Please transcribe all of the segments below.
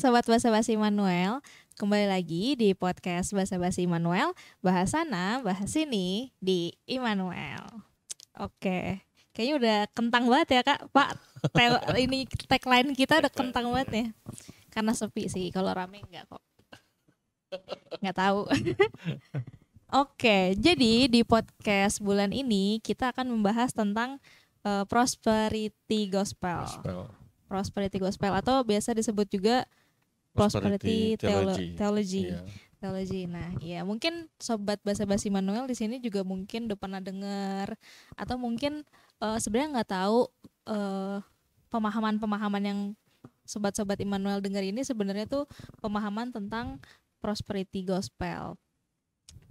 Sobat Basa-Basi Immanuel, kembali lagi di podcast Basa-Basi Immanuel, bahas sana, bahas sini di Immanuel. Oke, kayaknya udah kentang banget ya Kak, Pak. Ini tagline kita udah kentang banget ya. Karena sepi sih, kalau rame enggak kok. Nggak tahu. Oke, jadi di podcast bulan ini kita akan membahas tentang prosperity gospel. Prosperity gospel atau biasa disebut juga prosperity theology. Yeah. Theology. Nah, ya mungkin sobat Basa-Basi Immanuel di sini juga mungkin udah pernah dengar atau mungkin sebenarnya nggak tahu pemahaman-pemahaman yang sobat-sobat Immanuel dengar ini sebenarnya tuh pemahaman tentang prosperity gospel.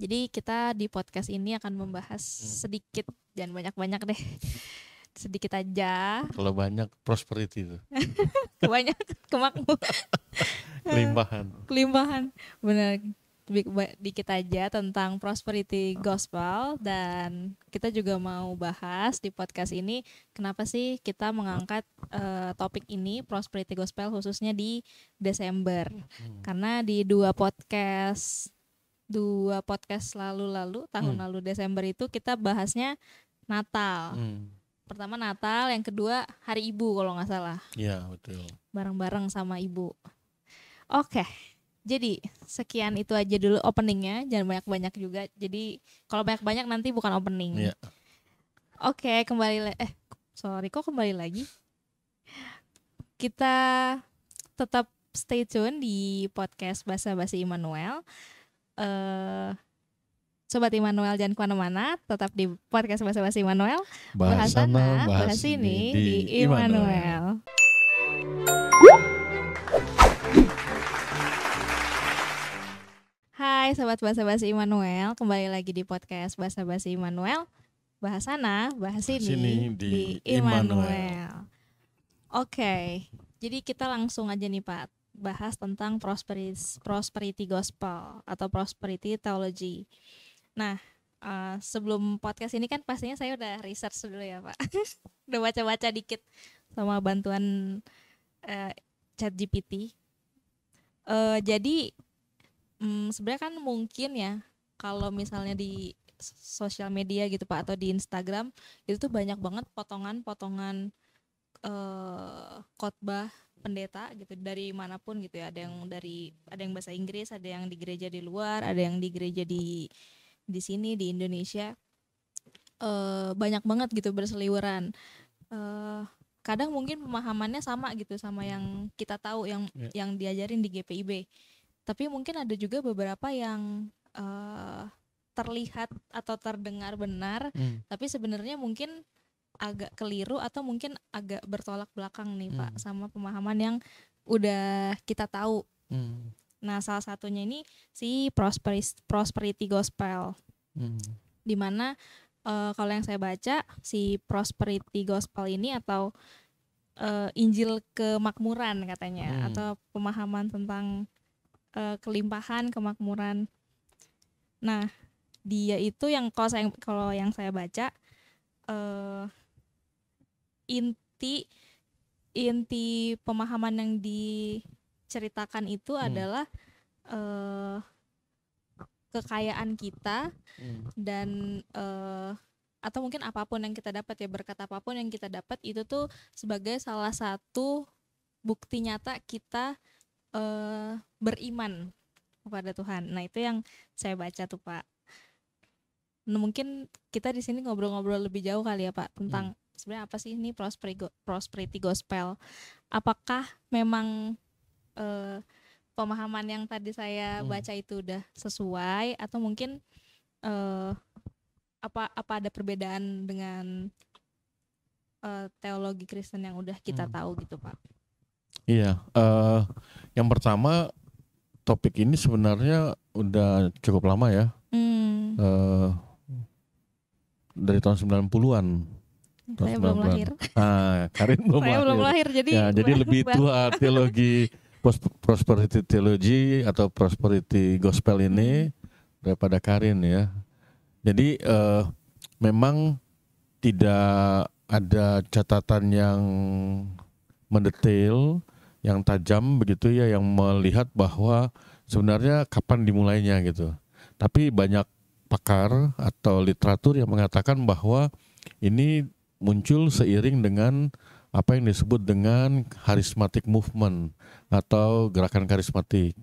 Jadi kita di podcast ini akan membahas sedikit, jangan banyak-banyak deh. Sedikit aja. Kalau banyak prosperity itu. Kebanyakan kemakmuran. Kelimpahan. Benar. Dikit aja tentang prosperity gospel, dan kita juga mau bahas di podcast ini kenapa sih kita mengangkat topik ini prosperity gospel khususnya di Desember. Karena di dua podcast lalu tahun lalu Desember itu kita bahasnya Natal. Pertama Natal, yang kedua Hari Ibu kalau nggak salah. Iya, betul. Bareng-bareng sama ibu. Oke, jadi sekian itu aja dulu openingnya, jangan banyak-banyak juga. Jadi kalau banyak-banyak nanti bukan opening. Iya. Oke, kembali lagi. Kita tetap stay tune di podcast Basa-Basi Immanuel. Sobat Immanuel jangan kemana-mana, tetap di podcast Basa-Basi Immanuel. Bahas sana, bahas sini di Immanuel. Hai Sobat Basa-Basi Immanuel, kembali lagi di podcast Basa-Basi Immanuel. Bahas sana, bahas sini di Immanuel. Oke, jadi kita langsung aja nih Pak, bahas tentang prosperity gospel atau prosperity theology. Nah, sebelum podcast ini kan pastinya saya udah research dulu ya Pak. Udah baca-baca dikit sama bantuan ChatGPT. Jadi sebenarnya kan mungkin ya kalau misalnya di sosial media gitu Pak atau di Instagram itu tuh banyak banget potongan-potongan khotbah pendeta gitu dari manapun gitu ya. Ada yang bahasa Inggris, ada yang di gereja di luar, ada yang di gereja di sini di Indonesia. Banyak banget gitu berseliweran. Kadang mungkin pemahamannya sama gitu sama yang kita tahu yang diajarin di GPIB. Tapi mungkin ada juga beberapa yang terlihat atau terdengar benar, tapi sebenarnya mungkin agak keliru atau mungkin agak bertolak belakang nih Pak sama pemahaman yang udah kita tahu. Nah, salah satunya ini si prosperity gospel. Di mana kalau yang saya baca si prosperity gospel ini atau Injil kemakmuran katanya, atau pemahaman tentang kelimpahan, kemakmuran. Nah, dia itu yang kalau yang saya baca inti pemahaman yang diceritakan itu adalah kekayaan kita dan atau mungkin apapun yang kita dapat ya, berkat apapun yang kita dapat itu tuh sebagai salah satu bukti nyata kita beriman kepada Tuhan. Nah, itu yang saya baca tuh Pak. Nah, mungkin kita di sini ngobrol-ngobrol lebih jauh kali ya Pak tentang sebenarnya apa sih ini prosperity gospel. Apakah memang pemahaman yang tadi saya baca itu udah sesuai atau mungkin apa ada perbedaan dengan teologi Kristen yang udah kita tahu gitu Pak? Iya, yang pertama topik ini sebenarnya udah cukup lama ya. Dari tahun 90-an. Saya belum lahir. Karin belum lahir. Belum lahir jadi lebih tua teologi prosperity theology atau prosperity gospel ini daripada Karin ya. Jadi memang tidak ada catatan yang mendetail yang tajam begitu ya, yang melihat bahwa sebenarnya kapan dimulainya gitu. Tapi banyak pakar atau literatur yang mengatakan bahwa ini muncul seiring dengan apa yang disebut dengan charismatic movement atau gerakan karismatik.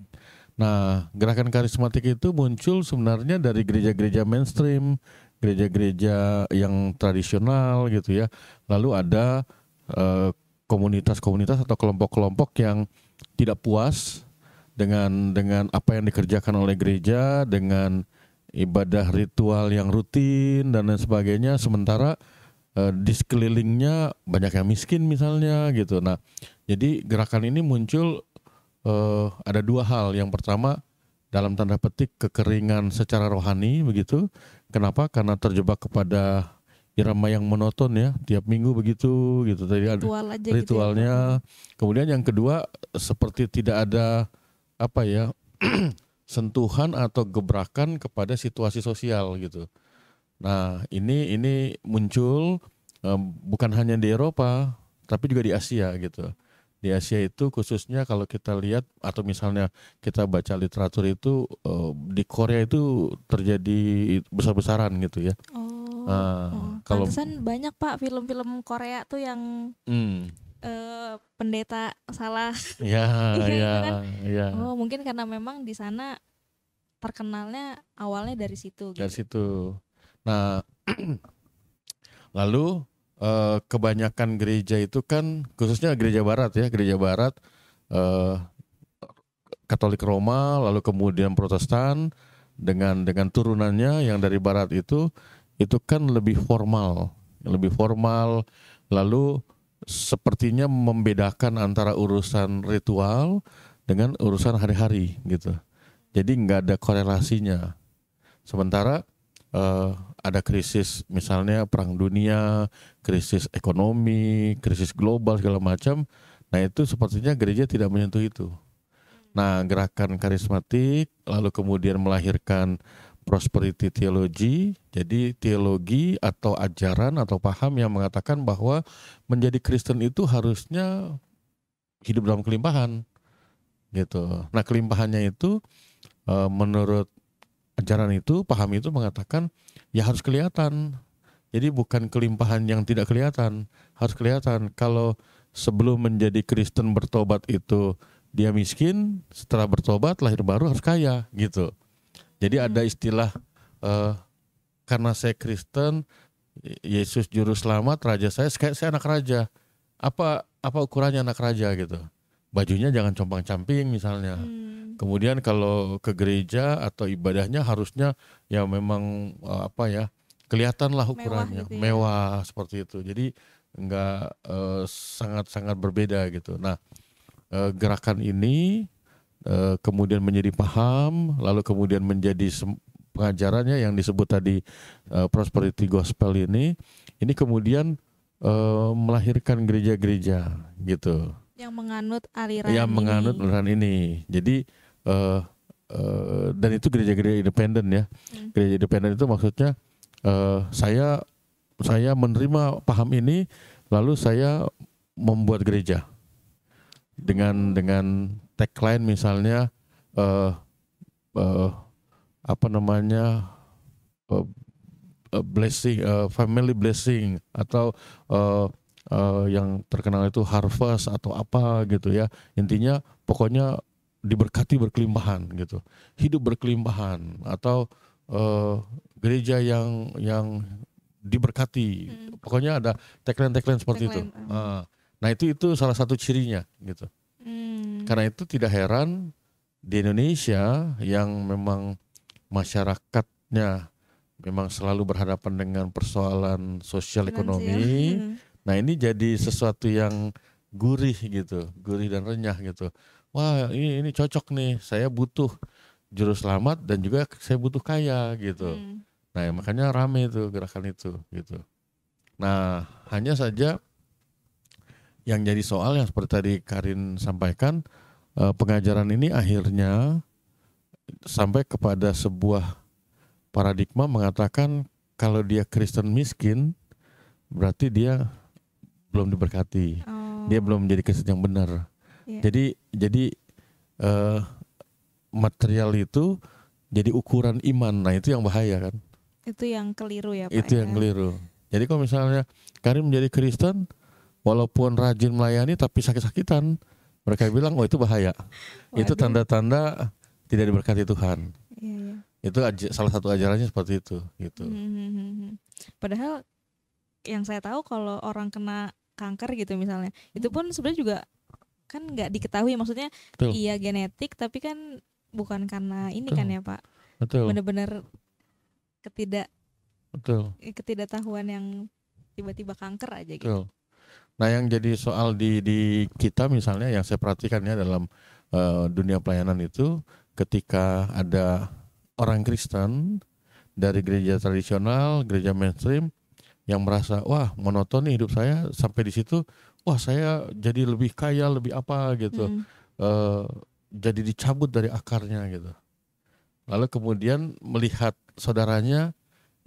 Nah, gerakan karismatik itu muncul sebenarnya dari gereja-gereja mainstream, gereja-gereja yang tradisional gitu ya. Lalu ada komunitas-komunitas atau kelompok-kelompok yang tidak puas dengan apa yang dikerjakan oleh gereja, dengan ibadah ritual yang rutin dan lain sebagainya, sementara di sekelilingnya banyak yang miskin misalnya gitu. Nah, jadi gerakan ini muncul ada dua hal. Yang pertama, dalam tanda petik kekeringan secara rohani begitu. Kenapa? Karena terjebak kepada irama yang monoton ya, tiap minggu begitu gitu. Tadi ada Ritual aja ritualnya. gitu ya. Kemudian yang kedua, seperti tidak ada apa ya sentuhan atau gebrakan kepada situasi sosial gitu. Nah, ini muncul bukan hanya di Eropa, tapi juga di Asia gitu. Di Asia itu khususnya kalau kita lihat atau misalnya kita baca literatur itu di Korea itu terjadi besar-besaran gitu ya. Kalau Pantesan banyak Pak film-film Korea tuh yang pendeta salah. ya Iya itu kan. ya Oh, mungkin karena memang di sana terkenalnya awalnya dari situ dari gitu. situ. Nah, lalu kebanyakan gereja itu kan khususnya gereja barat ya, gereja barat Katolik Roma, lalu kemudian Protestan dengan turunannya yang dari barat itu kan lebih formal, lalu sepertinya membedakan antara urusan ritual dengan urusan hari-hari gitu. Jadi nggak ada korelasinya. Sementara ada krisis misalnya perang dunia, krisis ekonomi, krisis global segala macam. Nah itu sepertinya gereja tidak menyentuh itu. Nah gerakan karismatik lalu kemudian melahirkan prosperity theology. Jadi teologi atau ajaran atau paham yang mengatakan bahwa menjadi Kristen itu harusnya hidup dalam kelimpahan gitu. Nah kelimpahannya itu menurut ajaran itu, paham itu mengatakan ya harus kelihatan. Jadi bukan kelimpahan yang tidak kelihatan, harus kelihatan. Kalau sebelum menjadi Kristen bertobat itu dia miskin, setelah bertobat lahir baru harus kaya gitu. Jadi ada istilah karena saya Kristen, Yesus juru selamat, raja saya anak raja. Apa ukurannya anak raja gitu? Bajunya jangan compang-camping misalnya. Kemudian kalau ke gereja atau ibadahnya harusnya ya memang kelihatan lah ukurannya, Mewah gitu ya. mewah seperti itu. Jadi enggak sangat-sangat berbeda gitu. Nah, gerakan ini kemudian menjadi paham, lalu kemudian menjadi pengajarannya yang disebut tadi prosperity gospel ini kemudian melahirkan gereja-gereja gitu. Yang menganut aliran yang menganut aliran ini. Jadi dan itu gereja-gereja independen ya. Gereja independen itu maksudnya saya menerima paham ini lalu saya membuat gereja dengan tagline misalnya blessing, family blessing atau yang terkenal itu harvest atau apa gitu ya. Intinya pokoknya diberkati berkelimpahan gitu. Hidup berkelimpahan atau gereja yang diberkati. Pokoknya ada tagline seperti itu. Nah, itu salah satu cirinya gitu. Karena itu tidak heran di Indonesia yang memang masyarakatnya memang selalu berhadapan dengan persoalan sosial ekonomi. Nah ini jadi sesuatu yang gurih gitu, gurih dan renyah gitu. Wah ini cocok nih, saya butuh juru selamat dan juga saya butuh kaya gitu. Nah makanya rame itu gerakan itu gitu. Nah hanya saja yang jadi soal yang seperti tadi Karin sampaikan, pengajaran ini akhirnya sampai kepada sebuah paradigma mengatakan kalau dia Kristen miskin berarti dia belum diberkati. Dia belum menjadi Kristen yang benar. Iya. Jadi eh, material itu jadi ukuran iman. Nah itu yang bahaya kan. Itu yang keliru ya Pak Itu ya. yang keliru. Jadi kalau misalnya Karim menjadi Kristen, walaupun rajin melayani tapi sakit-sakitan, mereka bilang oh itu bahaya. Itu Waduh. tanda-tanda tidak diberkati Tuhan. Iya, iya. Itu salah satu ajarannya seperti itu gitu. Padahal yang saya tahu kalau orang kena kanker gitu misalnya, itu pun sebenarnya juga kan nggak diketahui, maksudnya Betul. iya genetik tapi kan bukan karena ini Betul. kan ya Pak. Betul. Benar-benar Betul. ketidaktahuan yang tiba-tiba kanker aja gitu. Betul. Nah yang jadi soal di kita misalnya yang saya perhatikan ya dalam dunia pelayanan itu, ketika ada orang Kristen dari gereja tradisional, gereja mainstream yang merasa wah monoton nih hidup saya sampai di situ, wah saya jadi lebih kaya, lebih apa gitu, jadi dicabut dari akarnya gitu. Lalu kemudian melihat saudaranya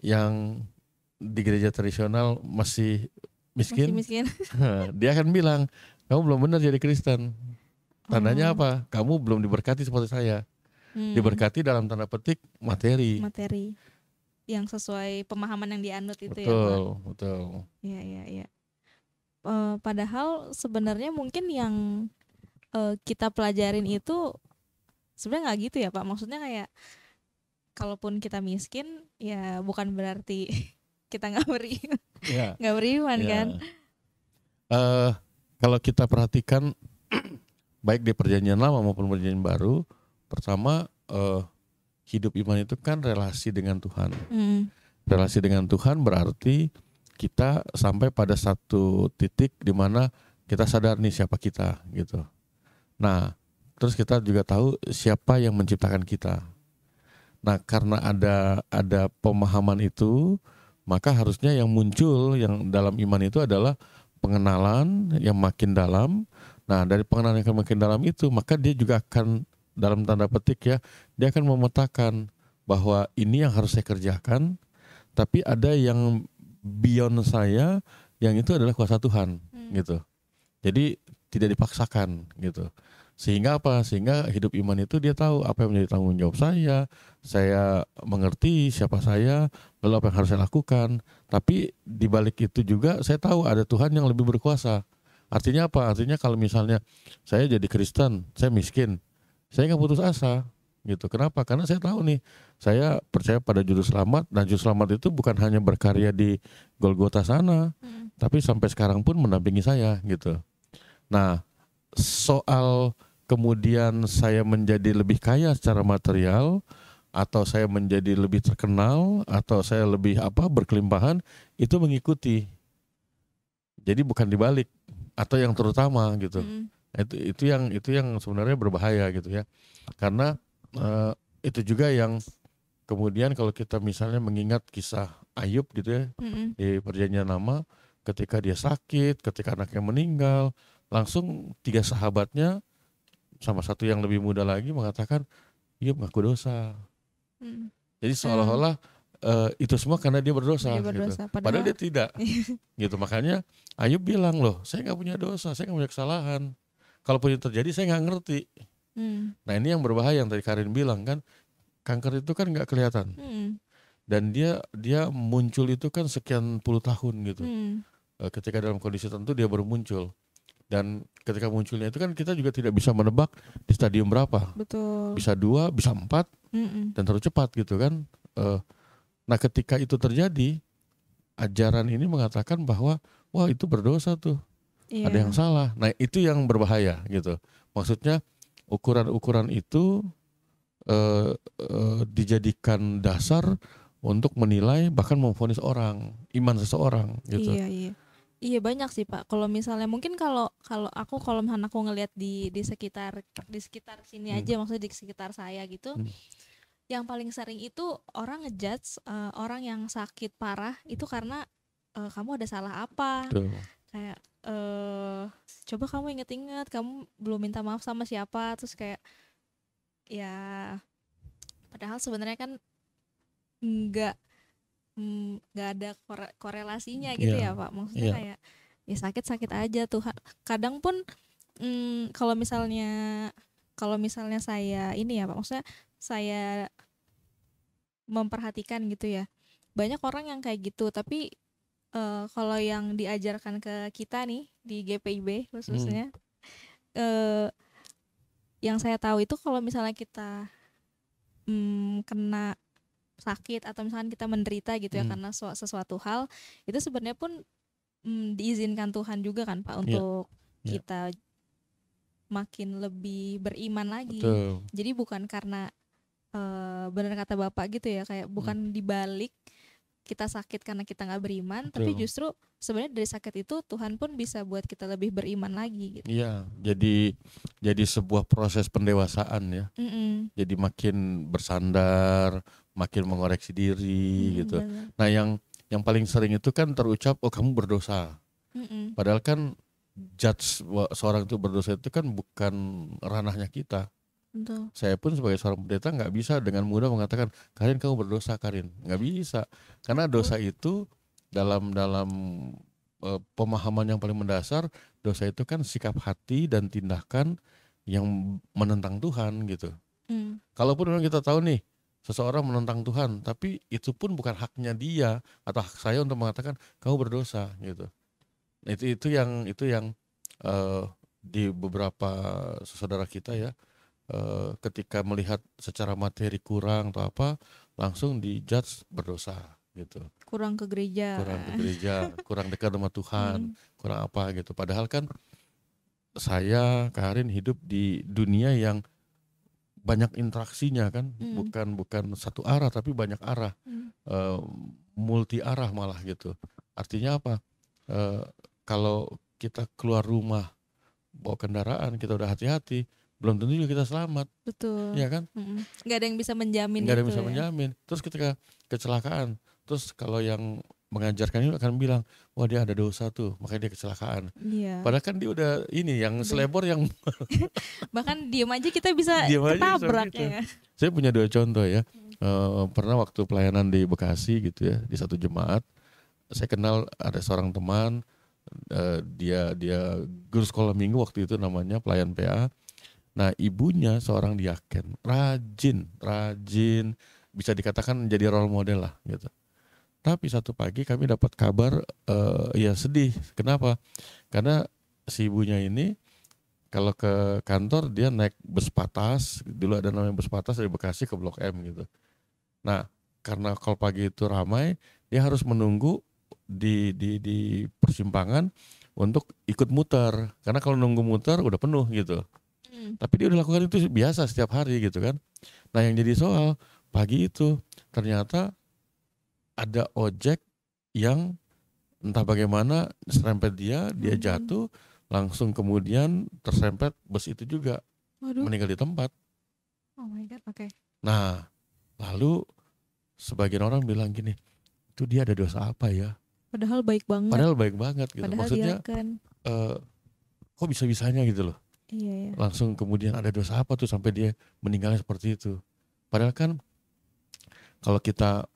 yang di gereja tradisional masih Masih miskin, miskin. dia akan bilang kamu belum benar jadi Kristen. Tandanya apa? Kamu belum diberkati seperti saya. Diberkati dalam tanda petik materi. Materi yang sesuai pemahaman yang dianut itu Betul, ya Pak. betul. Iya, iya, iya. Padahal sebenarnya mungkin yang kita pelajarin itu sebenarnya nggak gitu ya Pak. Maksudnya kayak kalaupun kita miskin ya bukan berarti kita nggak Ya, nggak beriman ya. kan. Kalau kita perhatikan baik di perjanjian lama maupun perjanjian baru, pertama hidup iman itu kan relasi dengan Tuhan. Relasi dengan Tuhan berarti kita sampai pada satu titik di mana kita sadar nih siapa kita gitu. Nah, terus kita juga tahu siapa yang menciptakan kita. Nah, karena ada pemahaman itu, maka harusnya yang muncul yang dalam iman itu adalah pengenalan yang makin dalam. Nah, dari pengenalan yang makin dalam itu, maka dia juga akan dalam tanda petik ya, dia akan memetakan bahwa ini yang harus saya kerjakan, tapi ada yang beyond saya, yang itu adalah kuasa Tuhan gitu. Jadi tidak dipaksakan gitu. Sehingga apa? Sehingga hidup iman itu dia tahu apa yang menjadi tanggung jawab saya mengerti siapa saya, lalu apa yang harus saya lakukan. Tapi di balik itu juga saya tahu ada Tuhan yang lebih berkuasa. Artinya apa? Artinya kalau misalnya saya jadi Kristen, saya miskin, saya nggak putus asa gitu. Kenapa? Karena saya tahu nih, saya percaya pada juru selamat, dan juru selamat itu bukan hanya berkarya di Golgota sana, tapi sampai sekarang pun mendampingi saya gitu. Nah, soal kemudian saya menjadi lebih kaya secara material, atau saya menjadi lebih terkenal, atau saya lebih berkelimpahan, itu mengikuti. Jadi bukan dibalik atau yang terutama gitu. Itu yang sebenarnya berbahaya gitu ya. Karena itu juga yang kemudian kalau kita misalnya mengingat kisah Ayub gitu ya, di perjanjian lama, ketika dia sakit, ketika anaknya meninggal, langsung 3 sahabatnya sama satu yang lebih muda lagi mengatakan, Ayub ngaku dosa. Jadi seolah-olah itu semua karena dia berdosa, gitu. Padahal dia tidak gitu. Makanya Ayub bilang, loh saya gak punya dosa, saya gak punya kesalahan, kalaupun itu terjadi saya gak ngerti. Nah ini yang berbahaya yang tadi Karin bilang kan, kanker itu kan gak kelihatan, dan dia muncul itu kan sekian puluh tahun gitu. Ketika dalam kondisi tertentu dia baru muncul, dan ketika munculnya itu kan kita juga tidak bisa menebak di stadium berapa. Betul. Bisa 2, bisa 4, dan terlalu cepat gitu kan. Nah ketika itu terjadi, ajaran ini mengatakan bahwa wah itu berdosa tuh, ada yang salah. Nah itu yang berbahaya gitu. Maksudnya ukuran-ukuran itu dijadikan dasar untuk menilai bahkan memvonis orang, iman seseorang gitu. Iya banyak sih Pak. Kalau misalnya mungkin kalau misalnya aku ngelihat di sekitar sini aja, maksudnya di sekitar saya gitu. Yang paling sering itu orang ngejudge orang yang sakit parah itu karena kamu ada salah apa. Kayak coba kamu inget-inget kamu belum minta maaf sama siapa, terus kayak ya padahal sebenarnya kan nggak ada korelasinya gitu ya Pak. Maksudnya kayak ya sakit aja Tuhan. Kadang pun kalau misalnya saya ini ya Pak, maksudnya saya memperhatikan gitu ya, banyak orang yang kayak gitu, tapi kalau yang diajarkan ke kita nih di GPIB Hmm. khususnya, eh, yang saya tahu itu kalau misalnya kita kena sakit atau misalkan kita menderita gitu ya Hmm. karena sesuatu hal, itu sebenarnya pun diizinkan Tuhan juga kan Pak Iya, untuk iya, kita makin lebih beriman lagi. betul. Jadi bukan karena benar kata Bapak gitu ya, kayak Hmm. bukan dibalik kita sakit karena kita nggak beriman, tapi Betul. justru sebenarnya dari sakit itu Tuhan pun bisa buat kita lebih beriman lagi gitu. Iya, jadi sebuah proses pendewasaan ya. Mm-mm. Jadi makin bersandar, makin mengoreksi diri gitu. Benar. Nah, yang paling sering itu kan terucap, oh kamu berdosa. Mm-mm. Padahal kan judge seorang itu berdosa itu kan bukan ranahnya kita. Betul. Saya pun sebagai seorang pendeta nggak bisa dengan mudah mengatakan, Karin kamu berdosa, Karin. Nggak bisa. Karena dosa itu dalam dalam pemahaman yang paling mendasar, dosa itu kan sikap hati dan tindakan yang menentang Tuhan gitu. Kalaupun memang kita tahu nih seseorang menentang Tuhan, tapi itu pun bukan haknya dia atau hak saya untuk mengatakan kamu berdosa gitu. Itu yang di beberapa saudara kita ya, ketika melihat secara materi kurang atau apa, langsung dijudge berdosa gitu. Kurang ke gereja. Kurang dekat sama Tuhan, kurang apa gitu. Padahal kan saya, Karin hidup di dunia yang banyak interaksinya kan, bukan satu arah tapi banyak arah, multi arah malah gitu. Artinya apa? Kalau kita keluar rumah bawa kendaraan, kita udah hati-hati, belum tentu juga kita selamat. Betul. Iya kan? Nggak ada yang bisa menjamin Nggak ada yang itu bisa ya. menjamin. Terus ketika kecelakaan, terus kalau yang mengajarkan itu akan bilang, wah dia ada dosa tuh, makanya dia kecelakaan. Iya. Padahal kan dia udah ini yang selebor yang Bahkan diem aja kita bisa diam aja bisa ketabrak begitu. ya. Saya punya 2 contoh ya. Pernah waktu pelayanan di Bekasi gitu ya, di satu jemaat, saya kenal ada seorang teman, dia guru sekolah minggu waktu itu namanya pelayan PA. Nah ibunya seorang diaken, rajin, bisa dikatakan menjadi role model lah gitu. Tapi satu pagi kami dapat kabar, ya sedih. Kenapa? Karena si ibunya ini kalau ke kantor dia naik bus patas, dulu ada namanya bus patas dari Bekasi ke Blok M gitu. Nah karena kalau pagi itu ramai, dia harus menunggu di persimpangan untuk ikut muter. Karena kalau nunggu muter udah penuh gitu. Tapi dia udah lakukan itu biasa setiap hari gitu kan. Nah yang jadi soal pagi itu ternyata ada ojek yang entah bagaimana serempet dia jatuh, langsung kemudian terserempet bus itu juga. Waduh. Meninggal di tempat. Oh my god, oke. Nah lalu sebagian orang bilang gini, itu dia ada dosa apa ya? Padahal baik banget. Padahal baik banget gitu. Padahal Maksudnya dia kan. Kok bisa-bisanya gitu loh. Iya. Langsung kemudian ada dosa apa tuh sampai dia meninggalnya seperti itu. Padahal kan kalau kita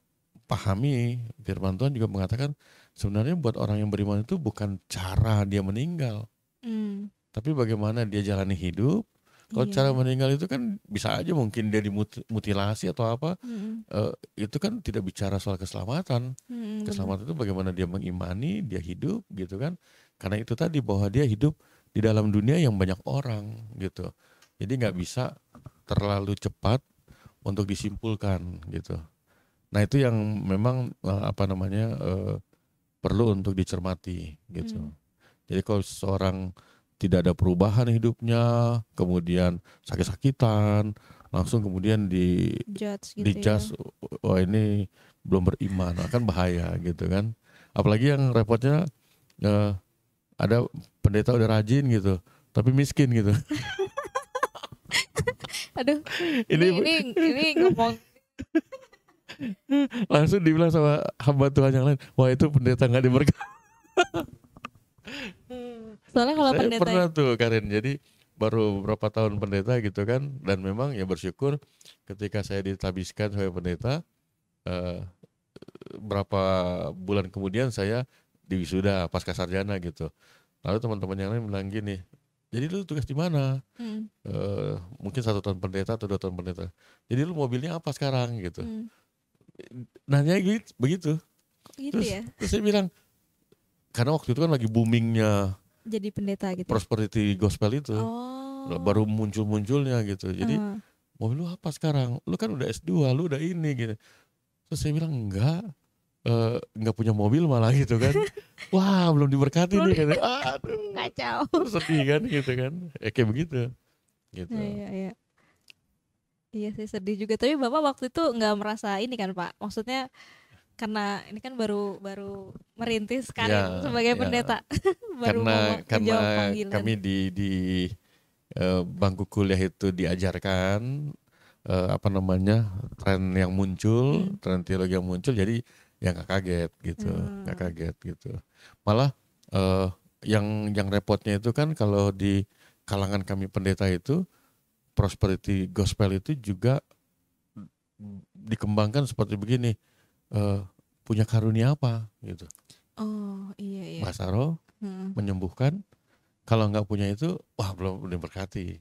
pahami, firman Tuhan juga mengatakan sebenarnya buat orang yang beriman itu bukan cara dia meninggal, tapi bagaimana dia jalani hidup. Kalau cara meninggal itu kan bisa aja mungkin dia dimutilasi atau apa, itu kan tidak bicara soal keselamatan. Keselamatan itu bagaimana dia mengimani, dia hidup gitu kan. Karena itu tadi bahwa dia hidup di dalam dunia yang banyak orang gitu. Jadi nggak bisa terlalu cepat untuk disimpulkan gitu. Nah itu yang memang perlu untuk dicermati gitu. Jadi kalau seorang tidak ada perubahan hidupnya, kemudian sakit-sakitan, langsung kemudian Judge gitu dijudge, wah ini belum beriman, akan bahaya gitu kan. Apalagi yang repotnya ada pendeta udah rajin gitu, tapi miskin gitu. Aduh, ini ngomong. Langsung dibilang sama hamba Tuhan yang lain, wah itu pendeta nggak diberkati. Soalnya kalau Saya pendeta pernah tuh Karin, jadi baru beberapa tahun pendeta gitu kan, dan memang ya bersyukur ketika saya ditabiskan sebagai pendeta, berapa bulan kemudian saya diwisuda pasca sarjana gitu. Lalu teman-teman yang lain bilang gini, Jadi lu tugas di mana? Hmm. Mungkin 1 tahun pendeta atau 2 tahun pendeta. Jadi lu mobilnya apa sekarang gitu. Hmm. Nanya gitu, begitu. Gitu ya. Terus saya bilang, karena waktu itu kan lagi boomingnya Jadi pendeta gitu. prosperity gospel itu. Oh. Baru muncul-munculnya gitu. Jadi Heeh. mobil lu apa sekarang? Lu kan udah S2, lu udah ini gitu. Terus saya bilang enggak punya mobil malah gitu kan. Wah, belum diberkati nih kan. Aduh. Kacau. Sedih kan gitu kan. Kayak begitu. Gitu. Iya. Iya sih sedih juga. Tapi Bapak waktu itu nggak merasa ini kan Pak? Maksudnya karena ini kan baru merintis karir Ya, sebagai ya. pendeta. Baru mau Karena menjawab panggilan. kami di bangku kuliah itu diajarkan tren yang muncul, tren teologi yang muncul, jadi ya nggak kaget gitu, nggak kaget gitu. Malah yang repotnya itu kan kalau di kalangan kami pendeta itu prosperity gospel itu juga dikembangkan seperti begini, punya karunia apa gitu. Oh iya. Bahasa roh, menyembuhkan. Kalau nggak punya itu, wah belum diberkati.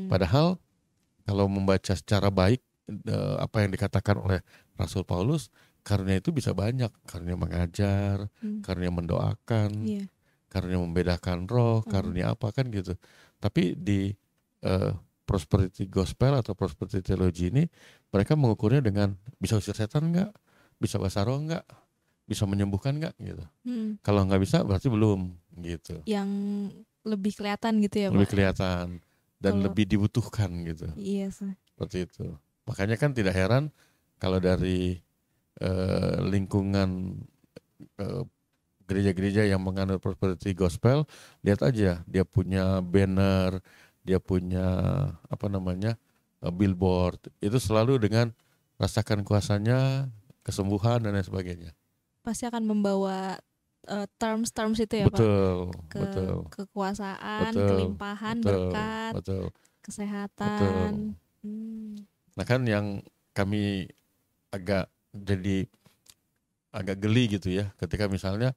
Padahal kalau membaca secara baik apa yang dikatakan oleh Rasul Paulus, karunia itu bisa banyak. Karunia mengajar, karunia mendoakan, karunia membedakan roh, karunia apa kan gitu. Tapi di prosperity gospel atau prosperity theology ini, mereka mengukurnya dengan bisa usir setan nggak, bisa bahasa roh nggak, bisa menyembuhkan nggak gitu. Kalau nggak bisa berarti belum gitu. Yang lebih kelihatan gitu ya Pak? Lebih kelihatan dan lebih dibutuhkan gitu. Iya sih. Seperti itu. Makanya kan tidak heran kalau dari lingkungan gereja-gereja yang menganut prosperity gospel, lihat aja dia punya banner, dia punya billboard, itu selalu dengan rasakan kuasanya, kesembuhan dan lain sebagainya. Pasti akan membawa terms itu ya betul, Pak? Betul. Kekuasaan, kelimpahan, berkat, kesehatan. Nah kan yang kami agak geli gitu ya, ketika misalnya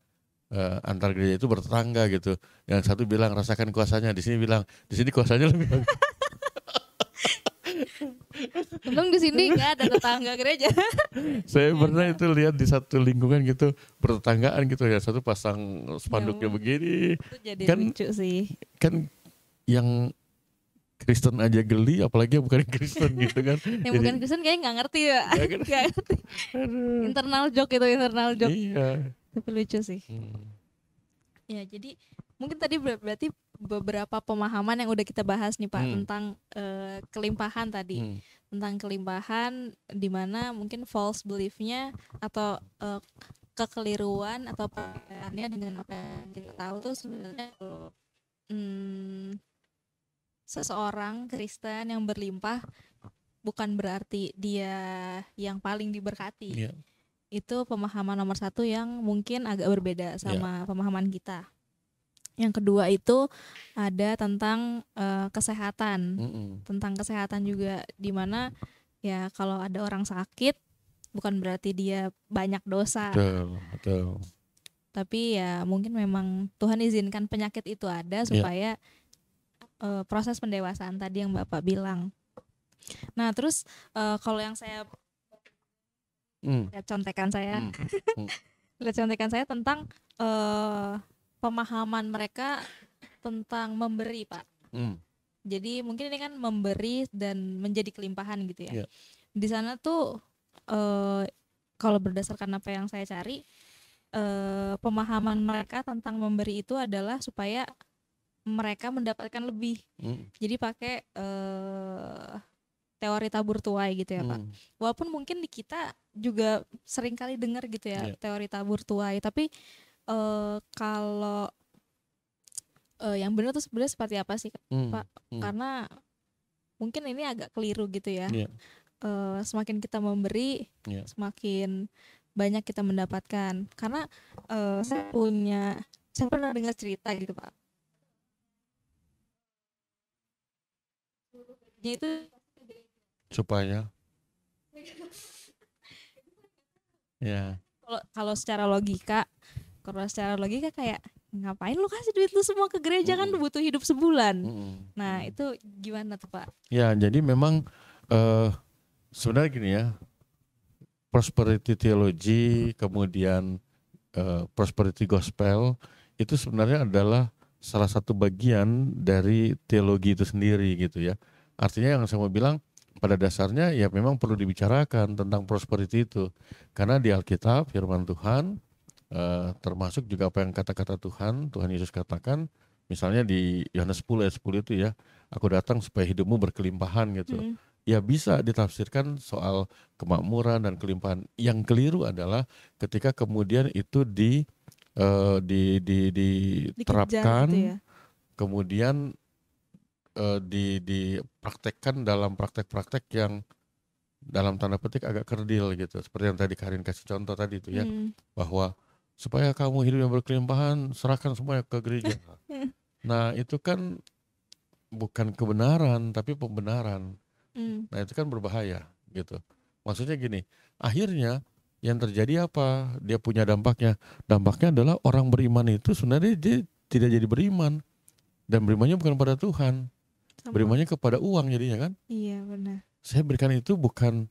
antar gereja itu bertetangga gitu. Yang satu bilang rasakan kuasanya, di sini bilang di sini kuasanya lebih bagus. Untung di sini nggak ada tetangga gereja. Saya pernah itu lihat di satu lingkungan gitu bertetanggaan gitu ya, satu pasang spanduknya begini. Itu jadi kan, lucu sih. Kan yang Kristen aja geli, apalagi yang bukan Kristen gitu kan. Yang bukan Kristen kayaknya nggak ngerti ya. Nggak ngerti. Internal joke. Iya. Tapi lucu sih. Ya jadi mungkin tadi berarti beberapa pemahaman yang udah kita bahas nih Pak tentang kelimpahan tadi. Tentang kelimpahan di mana mungkin false belief-nya atau kekeliruan atau perbedaannya dengan apa yang kita tahu tuh sebenarnya seseorang Kristen yang berlimpah bukan berarti dia yang paling diberkati. Itu pemahaman nomor 1 yang mungkin agak berbeda sama pemahaman kita. Yang kedua itu ada tentang kesehatan. Tentang kesehatan juga, dimana ya kalau ada orang sakit bukan berarti dia banyak dosa. Betul. Tapi ya mungkin memang Tuhan izinkan penyakit itu ada supaya proses pendewasaan tadi yang Bapak bilang. Nah terus kalau yang saya lihat contekan saya tentang pemahaman mereka tentang memberi Pak. Jadi mungkin ini kan memberi dan menjadi kelimpahan gitu ya. Di sana tuh kalau berdasarkan apa yang saya cari, pemahaman mereka tentang memberi itu adalah supaya mereka mendapatkan lebih. Jadi pakai teori tabur tuai gitu ya Pak. Walaupun mungkin di kita juga sering kali dengar gitu ya teori tabur tuai, tapi kalau yang benar tuh sebenarnya seperti apa sih Pak? Karena mungkin ini agak keliru gitu ya. Semakin kita memberi, semakin banyak kita mendapatkan. Karena saya pernah dengar cerita gitu Pak. Itu supaya kalau secara logika kayak ngapain lu kasih duit lu semua ke gereja, kan lu butuh hidup sebulan. Nah itu gimana tuh Pak? Ya, jadi memang sebenarnya gini ya, prosperity theology kemudian prosperity gospel itu sebenarnya adalah salah satu bagian dari teologi itu sendiri gitu ya. Artinya yang saya mau bilang pada dasarnya ya memang perlu dibicarakan tentang prosperity itu, karena di Alkitab firman Tuhan termasuk juga apa yang kata-kata Tuhan Yesus katakan, misalnya di Yohanes 10 ayat 10 itu ya, aku datang supaya hidupmu berkelimpahan gitu. Ya bisa ditafsirkan soal kemakmuran dan kelimpahan. Yang keliru adalah ketika kemudian itu diterapkan, gitu ya? kemudian dipraktekkan dalam praktek-praktek yang dalam tanda petik agak kerdil gitu. Seperti yang tadi Karin kasih contoh tadi itu ya, bahwa supaya kamu hidup yang berkelimpahan serahkan semuanya ke gereja. Nah itu kan bukan kebenaran tapi pembenaran. Nah itu kan berbahaya gitu. Maksudnya gini, akhirnya yang terjadi apa? Dia punya dampaknya. Dampaknya adalah orang beriman itu sebenarnya dia tidak jadi beriman. Dan berimannya bukan pada Tuhan. Berimannya kepada uang jadinya kan. Iya benar. Saya berikan itu bukan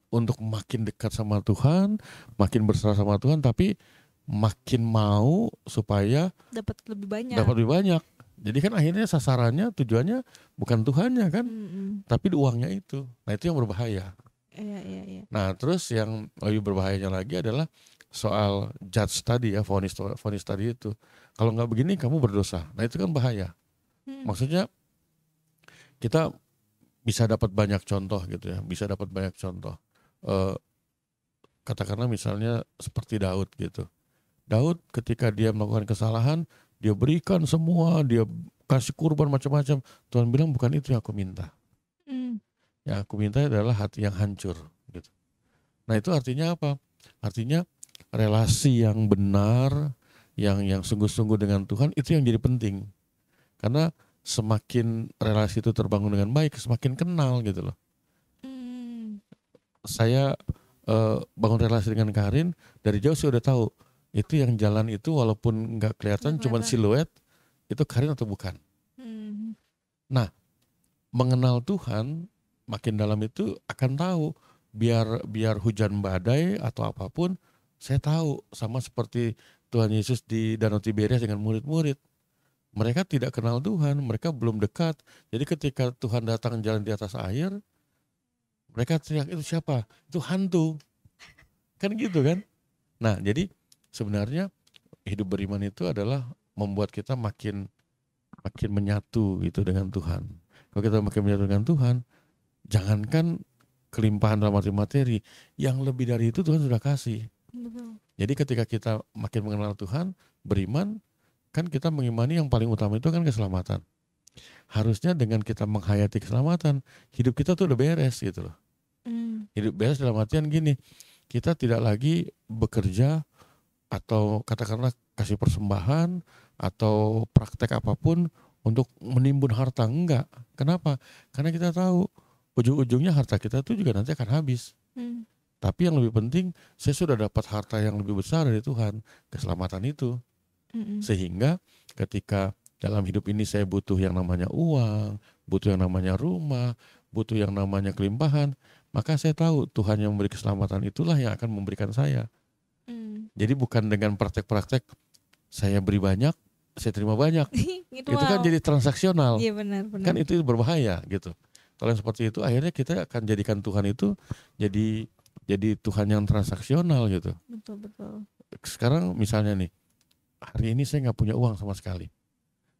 untuk makin dekat sama Tuhan, makin berserah sama Tuhan, tapi makin mau supaya dapat lebih banyak. Jadi kan akhirnya sasarannya, tujuannya bukan Tuhannya kan, tapi uangnya itu. Nah itu yang berbahaya. Iya. Nah terus yang lebih berbahayanya lagi adalah soal judge tadi ya, vonis tadi itu. Kalau nggak begini kamu berdosa. Nah itu kan bahaya. Maksudnya kita bisa dapat banyak contoh gitu ya, katakanlah misalnya seperti Daud gitu. Daud ketika dia melakukan kesalahan, dia berikan semua, dia kasih kurban macam-macam. Tuhan bilang bukan itu yang aku minta. Yang aku minta adalah hati yang hancur gitu. Nah itu artinya apa? Artinya relasi yang benar, yang sungguh-sungguh dengan Tuhan itu yang jadi penting. Karena semakin relasi itu terbangun dengan baik, semakin kenal gitu loh. Saya bangun relasi dengan Karin, dari jauh saya udah tahu itu yang jalan itu walaupun nggak kelihatan, cuma siluet, itu Karin atau bukan. Nah, mengenal Tuhan makin dalam itu akan tahu, biar hujan badai atau apapun, saya tahu. Sama seperti Tuhan Yesus di Danau Tiberias dengan murid-murid. Mereka tidak kenal Tuhan, mereka belum dekat. Jadi ketika Tuhan datang jalan di atas air, mereka teriak, itu siapa? Itu hantu. Kan gitu kan? Nah jadi sebenarnya hidup beriman itu adalah membuat kita makin menyatu gitu dengan Tuhan. Kalau kita makin menyatu dengan Tuhan, jangankan kelimpahan dalam arti materi, yang lebih dari itu Tuhan sudah kasih. Jadi ketika kita makin mengenal Tuhan, beriman, kan kita mengimani yang paling utama itu kan keselamatan. Harusnya dengan kita menghayati keselamatan, hidup kita tuh udah beres gitu loh. Hidup beres dalam artian gini, kita tidak lagi bekerja atau katakanlah kasih persembahan atau praktek apapun untuk menimbun harta, enggak. Kenapa? Karena kita tahu ujung-ujungnya harta kita tuh juga nanti akan habis. Tapi yang lebih penting, saya sudah dapat harta yang lebih besar dari Tuhan, keselamatan itu. Sehingga ketika dalam hidup ini saya butuh yang namanya uang, butuh yang namanya rumah, butuh yang namanya kelimpahan, maka saya tahu Tuhan yang memberi keselamatan itulah yang akan memberikan saya. Jadi bukan dengan praktek-praktek saya beri banyak, saya terima banyak. itu kan jadi transaksional. Iya, benar. Kan itu berbahaya gitu. Kalau yang seperti itu akhirnya kita akan jadikan Tuhan itu jadi Tuhan yang transaksional gitu. Betul. Sekarang misalnya nih, hari ini saya nggak punya uang sama sekali.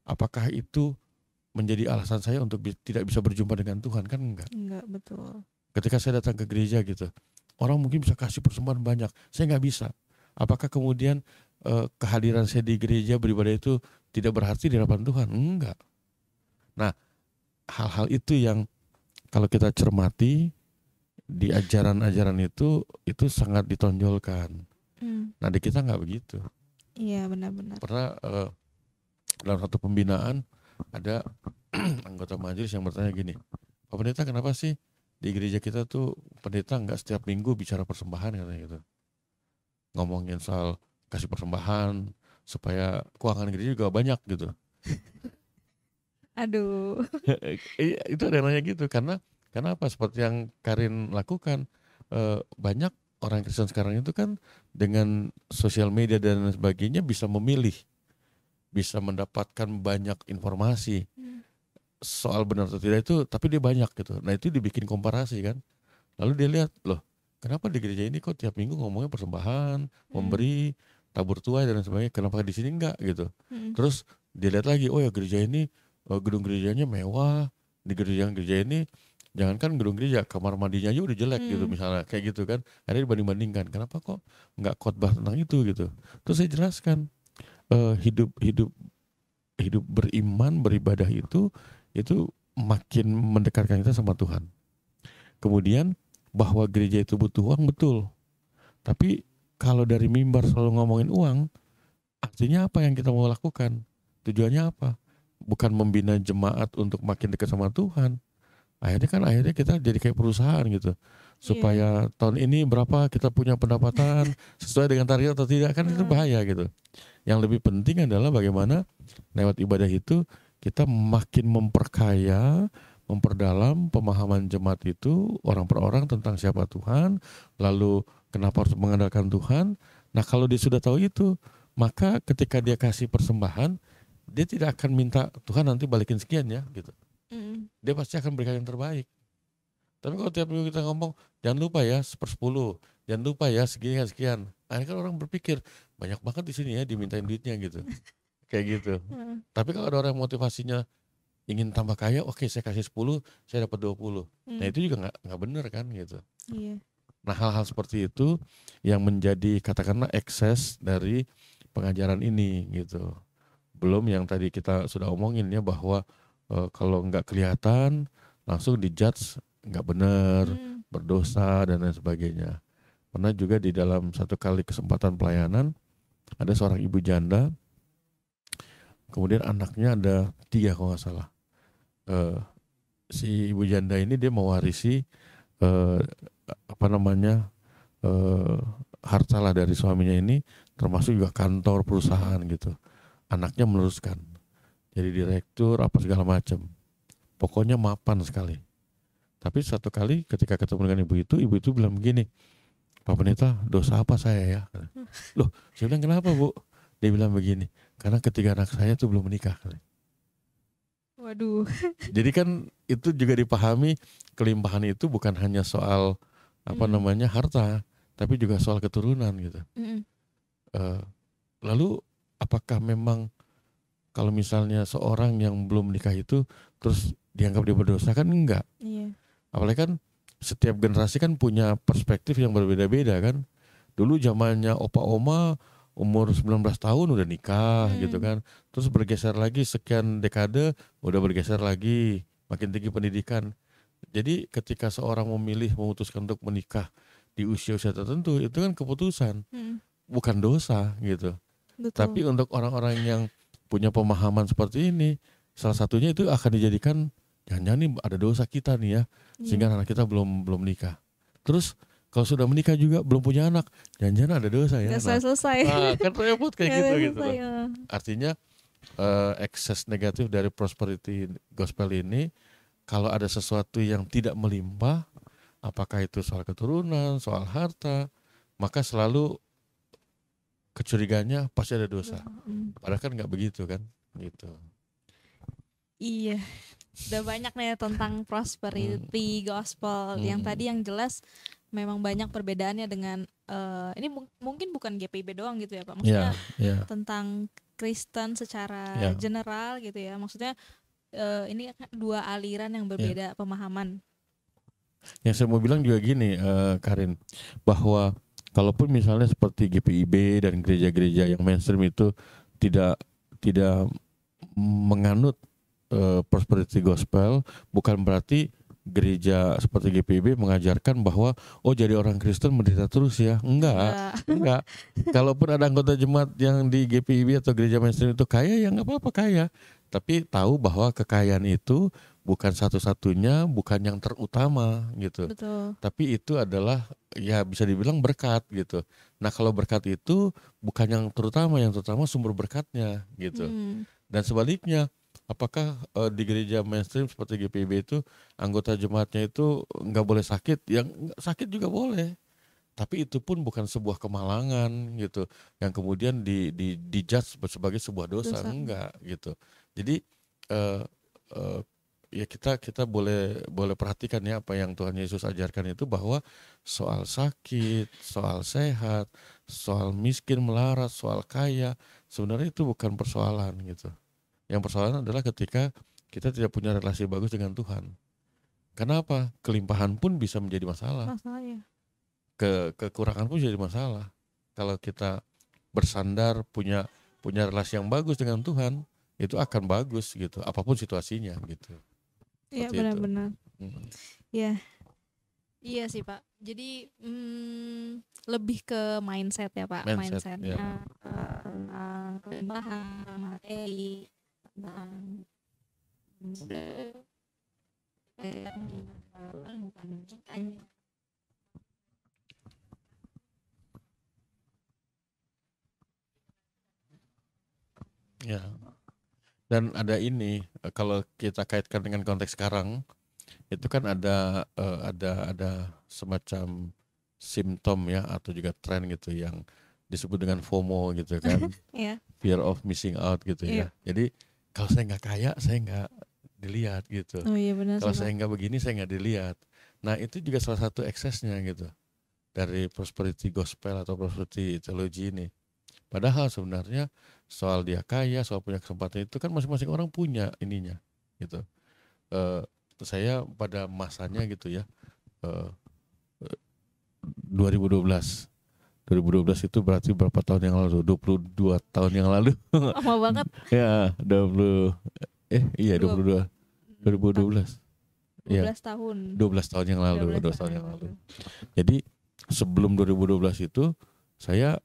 Apakah itu menjadi alasan saya untuk tidak bisa berjumpa dengan Tuhan? Kan enggak. Enggak, betul. Ketika saya datang ke gereja gitu, orang mungkin bisa kasih persembahan banyak, saya nggak bisa. Apakah kemudian kehadiran saya di gereja beribadah itu tidak berarti di hadapan Tuhan? Enggak. Nah, hal-hal itu yang kalau kita cermati di ajaran-ajaran itu sangat ditonjolkan. Nah, di kita nggak begitu. Iya, benar-benar. Pernah dalam satu pembinaan ada anggota majelis yang bertanya gini, Pak Pendeta, kenapa sih di gereja kita tuh pendeta nggak setiap minggu bicara persembahan katanya gitu, ngomongin soal kasih persembahan, supaya keuangan gereja juga banyak gitu. Aduh. Iya, itu ada yang nanya gitu karena apa seperti yang Karin lakukan, banyak orang Kristen sekarang itu kan dengan sosial media dan sebagainya bisa memilih, bisa mendapatkan banyak informasi soal benar atau tidak itu, tapi dia banyak gitu. Nah itu dibikin komparasi kan, lalu dia lihat loh kenapa di gereja ini kok tiap minggu ngomongnya persembahan, memberi, tabur tuai dan sebagainya, kenapa di sini enggak gitu. Terus dia lihat lagi, oh ya gereja ini gedung gerejanya mewah, di gereja ini jangankan gedung gereja, kamar mandinya aja udah jelek gitu misalnya, kayak gitu kan. Akhirnya dibanding-bandingkan, kenapa kok nggak khotbah tentang itu gitu. Terus saya jelaskan, hidup beriman, beribadah itu makin mendekatkan kita sama Tuhan. Kemudian bahwa gereja itu butuh uang, betul. Tapi kalau dari mimbar selalu ngomongin uang, artinya apa yang kita mau lakukan? Tujuannya apa? Bukan membina jemaat untuk makin dekat sama Tuhan. Akhirnya kita jadi kayak perusahaan gitu. Supaya tahun ini berapa kita punya pendapatan sesuai dengan target atau tidak, kan itu bahaya gitu. Yang lebih penting adalah bagaimana lewat ibadah itu kita makin memperkaya, memperdalam pemahaman jemaat itu orang per orang tentang siapa Tuhan, lalu kenapa harus mengandalkan Tuhan. Nah kalau dia sudah tahu itu, maka ketika dia kasih persembahan, dia tidak akan minta Tuhan nanti balikin sekian ya gitu. Dia pasti akan berikan yang terbaik. Tapi kalau tiap minggu kita ngomong jangan lupa ya 1/10, jangan lupa ya sekian, akhirnya kan orang berpikir banyak banget di sini ya dimintain duitnya gitu. Kayak gitu. Tapi kalau ada orang motivasinya ingin tambah kaya, oke saya kasih 10, saya dapat 20. Nah itu juga nggak benar kan gitu. Nah hal-hal seperti itu yang menjadi katakanlah ekses dari pengajaran ini gitu. Belum yang tadi kita sudah omongin ya bahwa kalau nggak kelihatan langsung dijudge nggak benar, berdosa dan lain sebagainya. Pernah juga di dalam satu kali kesempatan pelayanan ada seorang ibu janda, kemudian anaknya ada 3 kalau nggak salah. Si ibu janda ini dia mewarisi harta lah dari suaminya ini, termasuk juga kantor perusahaan gitu. Anaknya meneruskan jadi direktur apa segala macam, pokoknya mapan sekali. Tapi satu kali ketika ketemu dengan ibu itu bilang begini, Pak Pendeta dosa apa saya ya? Loh saya bilang kenapa Bu? Dia bilang begini, karena ketiga anak saya tuh belum menikah. Waduh. Jadi kan itu juga dipahami, kelimpahan itu bukan hanya soal harta, tapi juga soal keturunan gitu. Lalu apakah memang kalau misalnya seorang yang belum menikah itu terus dianggap dia berdosa? Kan enggak. Apalagi kan setiap generasi kan punya perspektif yang berbeda-beda kan. Dulu zamannya opa oma umur 19 tahun udah nikah gitu kan. Terus bergeser lagi sekian dekade udah bergeser lagi, makin tinggi pendidikan. Jadi ketika seorang memutuskan untuk menikah di usia-usia tertentu, itu kan keputusan, bukan dosa gitu. Betul. Tapi untuk orang-orang yang punya pemahaman seperti ini, salah satunya itu akan dijadikan jangan-jangan nih ada dosa kita nih ya, sehingga anak kita belum nikah. Terus kalau sudah menikah juga belum punya anak, jangan-jangan ada dosa ya. Selesai. Nah, kan repot kayak gitu. Artinya ekses negatif dari prosperity gospel ini, kalau ada sesuatu yang tidak melimpah, apakah itu soal keturunan, soal harta, maka selalu kecurigaannya pasti ada dosa. Padahal kan nggak begitu kan, gitu. Iya, udah banyak nih tentang prosperity gospel. Yang tadi yang jelas memang banyak perbedaannya dengan ini mungkin bukan GPIB doang gitu ya Pak. Maksudnya tentang Kristen secara general gitu ya. Maksudnya ini dua aliran yang berbeda pemahaman. Yang saya mau bilang juga gini, Karin, bahwa kalaupun misalnya seperti GPIB dan gereja-gereja yang mainstream itu tidak menganut prosperity gospel, bukan berarti gereja seperti GPIB mengajarkan bahwa oh jadi orang Kristen menderita terus ya. Enggak. Enggak. Kalaupun ada anggota jemaat yang di GPIB atau gereja mainstream itu kaya, ya nggak apa-apa kaya. Tapi tahu bahwa kekayaan itu bukan satu-satunya, bukan yang terutama gitu. Betul. Tapi itu adalah ya bisa dibilang berkat gitu. Nah kalau berkat itu bukan yang terutama sumber berkatnya gitu. Dan sebaliknya, apakah di gereja mainstream seperti GPIB itu anggota jemaatnya itu nggak boleh sakit? Yang sakit juga boleh. Tapi itu pun bukan sebuah kemalangan gitu, yang kemudian di judge sebagai sebuah dosa, Dosa. enggak gitu. Jadi eh, eh, ya kita boleh perhatikan ya apa yang Tuhan Yesus ajarkan itu, bahwa soal sakit, soal sehat, soal miskin melarat, soal kaya, sebenarnya itu bukan persoalan gitu. Yang persoalan adalah ketika kita tidak punya relasi bagus dengan Tuhan. Kenapa? Kelimpahan pun bisa menjadi masalah. Masalahnya. Kekurangan pun jadi masalah. Kalau kita bersandar punya relasi yang bagus dengan Tuhan, itu akan bagus gitu, apapun situasinya gitu. Iya, Seperti itu. benar-benar. Hmm. Ya, iya sih Pak. Jadi lebih ke mindset ya Pak. Mindset, Mindsetnya ya. tentang kelimpahan materi, tentang Ya. Dan ada ini, kalau kita kaitkan dengan konteks sekarang, itu kan ada semacam simptom ya, atau juga tren gitu yang disebut dengan FOMO gitu kan. ya. Fear of missing out gitu Iya. ya. Jadi kalau saya nggak kaya, saya nggak dilihat gitu. Oh iya benar Kalau sih saya Pak. nggak begini, saya nggak dilihat. Nah itu juga salah satu eksesnya gitu dari prosperity gospel atau prosperity theology ini. Padahal sebenarnya soal dia kaya, soal punya kesempatan itu kan masing-masing orang punya ininya gitu. Eh, saya pada masanya gitu ya, eh, 2012 itu berarti berapa tahun yang lalu? 22 tahun yang lalu. Lama banget. Ya, 22 2012. 12 Ya, tahun. 12 tahun yang lalu, 12 12 tahun yang lalu. Jadi sebelum 2012 itu saya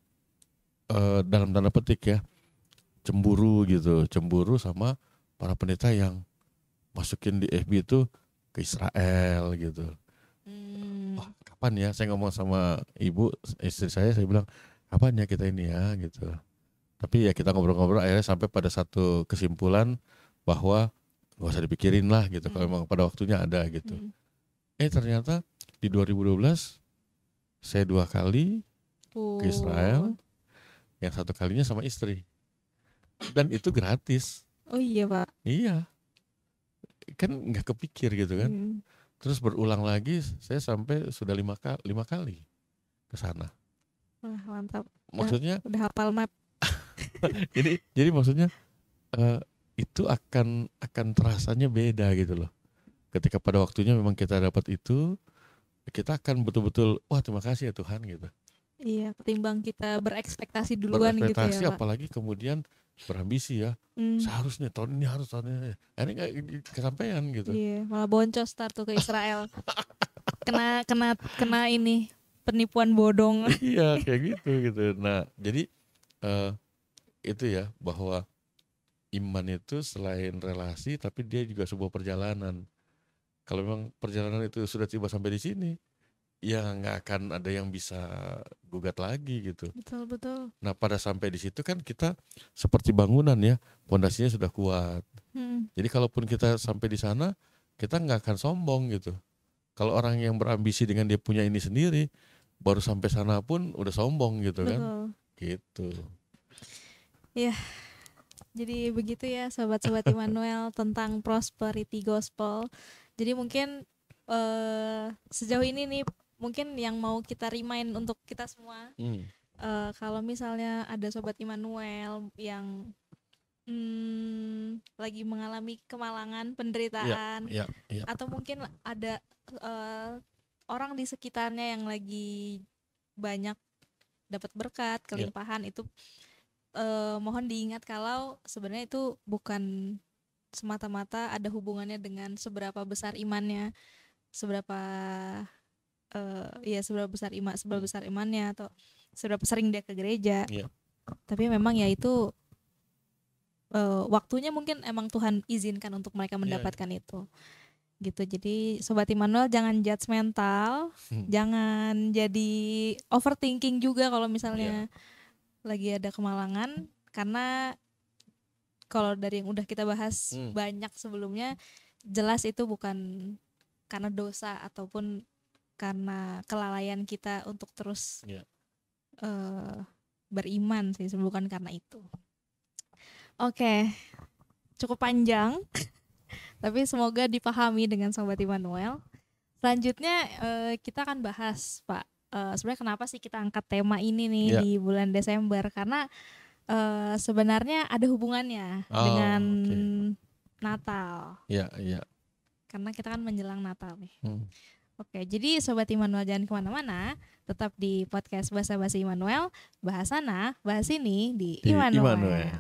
dalam tanda petik ya cemburu gitu, cemburu sama para pendeta yang masukin di FB itu ke Israel gitu. Wah, kapan ya, saya ngomong sama ibu istri saya bilang kapan ya kita ini ya gitu. Tapi ya kita ngobrol-ngobrol akhirnya sampai pada satu kesimpulan bahwa gak usah dipikirin lah gitu, kalau memang pada waktunya ada gitu. Ternyata di 2012 saya 2 kali ke Israel, yang satu kalinya sama istri, dan itu gratis. Oh iya Pak. Iya, kan nggak kepikir gitu kan. Terus berulang lagi, saya sampai sudah 5 kali ke sana. Wah mantap. Maksudnya udah hafal map. jadi maksudnya itu akan terasanya beda gitu loh. Ketika pada waktunya memang kita dapat itu, kita akan betul-betul wah terima kasih ya Tuhan gitu. Iya, ketimbang kita berekspektasi duluan gitu ya Pak. Apalagi kemudian berambisi ya. Seharusnya tahun ini harus, tahun ini. Ini nggak kesampaian gitu. Iya, malah boncos start tuh ke Israel. kena ini penipuan bodong. Iya kayak gitu. Nah jadi itu ya, bahwa iman itu selain relasi tapi dia juga sebuah perjalanan. Kalau memang perjalanan itu sudah tiba sampai di sini, ya nggak akan ada yang bisa gugat lagi gitu. Betul. Nah pada sampai di situ kan kita seperti bangunan ya, pondasinya sudah kuat. Jadi kalaupun kita sampai di sana, kita nggak akan sombong gitu. Kalau orang yang berambisi dengan dia punya ini sendiri, baru sampai sana pun udah sombong gitu. Betul. Kan gitu. Ya, jadi begitu ya sobat-sobat Immanuel tentang prosperity gospel. Jadi mungkin sejauh ini nih, mungkin yang mau kita remind untuk kita semua, kalau misalnya ada sobat Immanuel yang lagi mengalami kemalangan, penderitaan, atau mungkin ada orang di sekitarnya yang lagi banyak dapat berkat, kelimpahan, itu mohon diingat kalau sebenarnya itu bukan semata-mata ada hubungannya dengan seberapa besar imannya. seberapa seberapa besar imannya atau seberapa sering dia ke gereja. Iya. Tapi memang ya itu waktunya mungkin emang Tuhan izinkan untuk mereka mendapatkan itu. Gitu. Jadi Sobat Immanuel jangan judgmental, jangan jadi overthinking juga kalau misalnya lagi ada kemalangan, karena kalau dari yang udah kita bahas banyak sebelumnya, jelas itu bukan karena dosa ataupun karena kelalaian kita untuk terus beriman sih, bukan karena itu. Oke, cukup panjang. Tapi semoga dipahami dengan Sobat Immanuel. Selanjutnya kita akan bahas, Pak, sebenarnya kenapa sih kita angkat tema ini nih di bulan Desember. Karena sebenarnya ada hubungannya dengan Natal. Iya. Karena kita kan menjelang Natal nih. Oke, jadi Sobat Immanuel jangan kemana-mana. Tetap di podcast Basa Basi Immanuel. Bahas sana, bahas ini di Immanuel.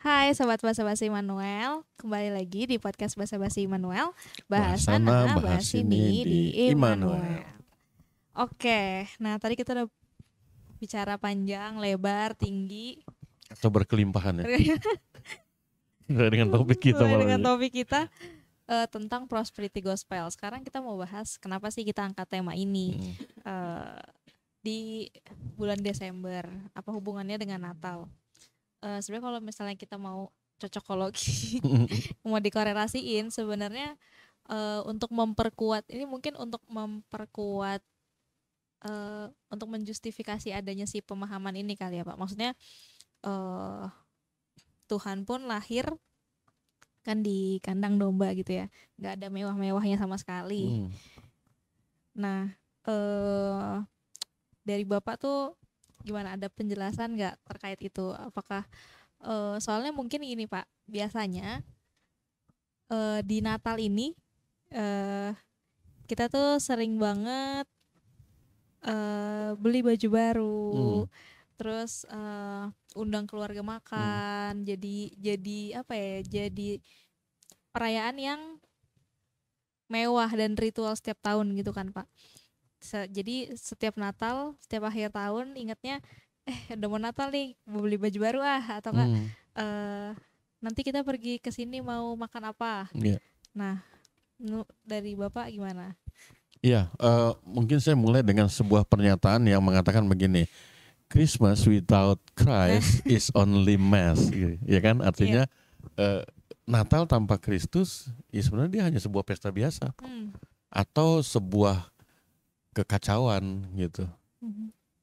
Hai Sobat Basa Basi Immanuel, kembali lagi di podcast Basa Basi Immanuel. Bahas sana, bahas ini di Immanuel. Oke, nah tadi kita udah bicara panjang, lebar, tinggi, atau berkelimpahan ya. Dengan topik kita tentang prosperity gospel. Sekarang kita mau bahas kenapa sih kita angkat tema ini di bulan Desember, apa hubungannya dengan Natal. Sebenarnya kalau misalnya kita mau cocokologi, mau dikorelasiin, sebenarnya untuk memperkuat ini, mungkin untuk memperkuat untuk menjustifikasi adanya si pemahaman ini kali ya Pak. Maksudnya Tuhan pun lahir kan di kandang domba gitu ya, nggak ada mewah-mewahnya sama sekali. Nah dari Bapak tuh gimana, ada penjelasan nggak terkait itu? Apakah soalnya mungkin gini Pak, biasanya di Natal ini kita tuh sering banget beli baju baru, terus undang keluarga makan, jadi apa ya, jadi perayaan yang mewah dan ritual setiap tahun gitu kan Pak. Jadi setiap Natal, setiap akhir tahun ingatnya udah mau Natal nih, mau beli baju baru atau enggak nanti kita pergi ke sini mau makan apa. Nah, dari Bapak gimana? Iya, mungkin saya mulai dengan sebuah pernyataan yang mengatakan begini, Christmas without Christ is only mass, ya kan? Artinya Natal tanpa Kristus, ya sebenarnya dia hanya sebuah pesta biasa atau sebuah kekacauan gitu.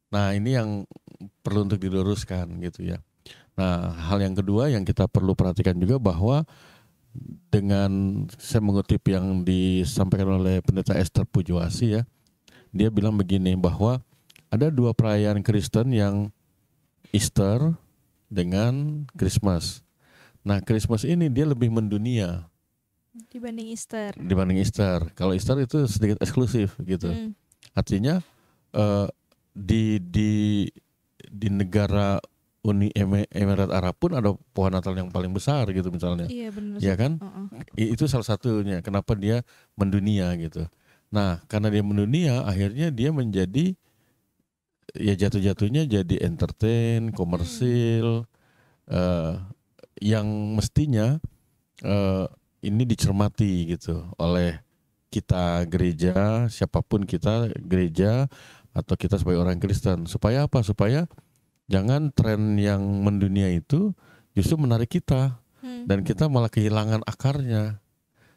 Nah ini yang perlu untuk diluruskan gitu ya. Nah hal yang kedua yang kita perlu perhatikan juga bahwa dengan saya mengutip yang disampaikan oleh Pendeta Esther Pujuasi ya, dia bilang begini bahwa ada dua perayaan Kristen yang Easter dengan Christmas. Nah Christmas ini dia lebih mendunia dibanding Easter. Kalau Easter itu sedikit eksklusif gitu. Artinya di negara Uni Emirat Arab pun ada pohon Natal yang paling besar gitu misalnya. Iya benar. Ya kan? Itu salah satunya kenapa dia mendunia gitu. Nah, karena dia mendunia akhirnya dia menjadi ya jatuh-jatuhnya jadi entertain, komersil yang mestinya ini dicermati gitu oleh kita gereja, siapapun kita gereja atau kita sebagai orang Kristen, supaya apa? Supaya jangan tren yang mendunia itu justru menarik kita dan kita malah kehilangan akarnya.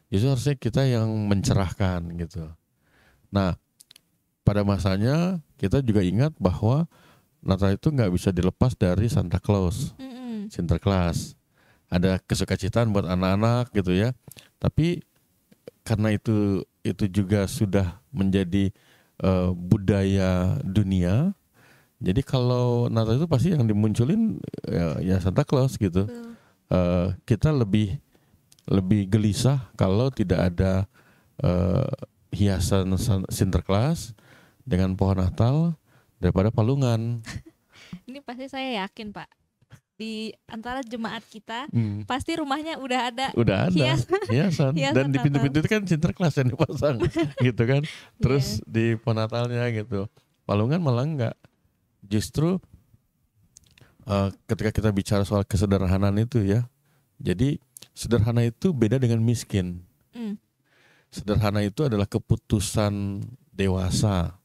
Justru harusnya kita yang mencerahkan gitu. Nah, pada masanya kita juga ingat bahwa Natal itu nggak bisa dilepas dari Santa Claus, Sinterklas. Ada kesukacitaan buat anak-anak gitu ya. Tapi karena itu juga sudah menjadi budaya dunia. Jadi kalau Natal itu pasti yang dimunculin ya Santa Claus gitu. Kita lebih gelisah kalau tidak ada hiasan Sinterklas dengan pohon Natal daripada palungan. Ini pasti saya yakin Pak, di antara jemaat kita Hmm. pasti rumahnya udah ada Udah ada hiasan hiasan dan di Natal. pintu-pintu itu kan Sinterklas yang dipasang gitu kan. Terus di pohon Natalnya gitu. Palungan malah enggak. Justru ketika kita bicara soal kesederhanaan itu ya. Jadi sederhana itu beda dengan miskin. Hmm. Sederhana itu adalah keputusan dewasa.